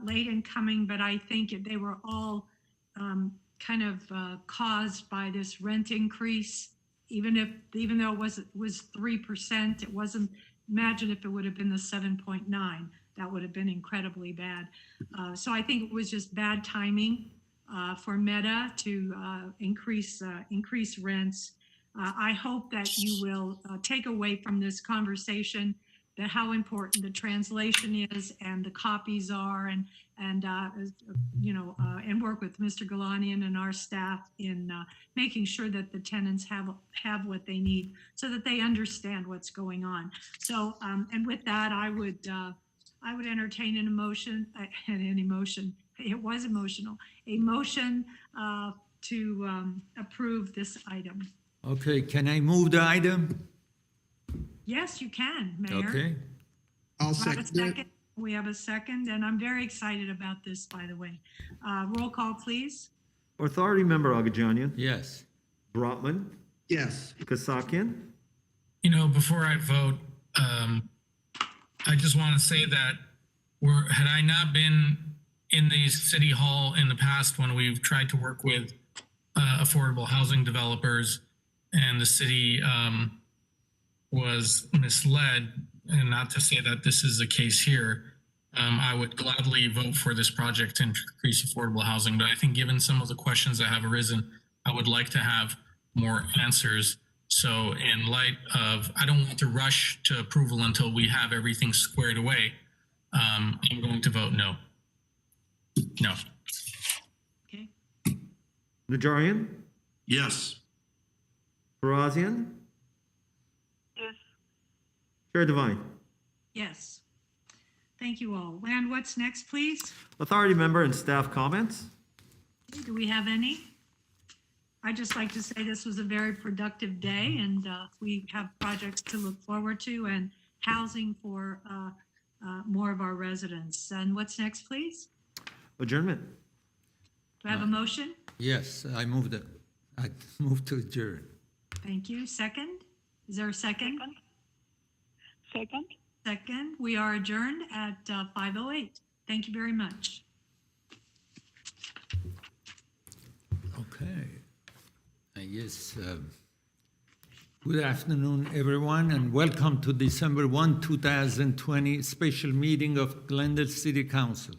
late in coming, but I think they were all kind of caused by this rent increase. Even though it was 3%, it wasn't. Imagine if it would have been the 7.9, that would have been incredibly bad. So I think it was just bad timing for Meta to increase rents. I hope that you will take away from this conversation that how important the translation is and the copies are, and work with Mr. Galanian and our staff in making sure that the tenants have what they need so that they understand what's going on. So, and with that, I would entertain an emotion, it was emotional, a motion to approve this item. Okay, can I move the item? Yes, you can, Mayor. Okay. I'll Do I have a second it. We have a second, and I'm very excited about this, by the way. Roll call, please. Authority Member Agajanian, Yes. Brotman, Yes. Kasakian, You know, before I vote, I just want to say that had I not been in the city hall in the past when we've tried to work with affordable housing developers and the city was misled, and not to say that this is the case here, I would gladly vote for this project to increase affordable housing. But I think given some of the questions that have arisen, I would like to have more answers. So in light of, I don't want to rush to approval until we have everything squared away. I'm going to vote no. No. Okay. Najarian, Yes. Barazian, Yes. Chair Devine. Yes. Thank you all. Land, what's next, please? Authority Member and staff comments. Do we have any? I'd just like to say this was a very productive day, and we have projects to look forward to and housing for more of our residents. And what's next, please? Adjournment. Do I have a motion? Yes, I move to adjourn. Thank you. Second? Is there a second? Second. Second. We are adjourned at 5:08. Thank you very much. Okay. I guess, good afternoon, everyone, and welcome to December 1, 2020 special meeting of Glendale City Council.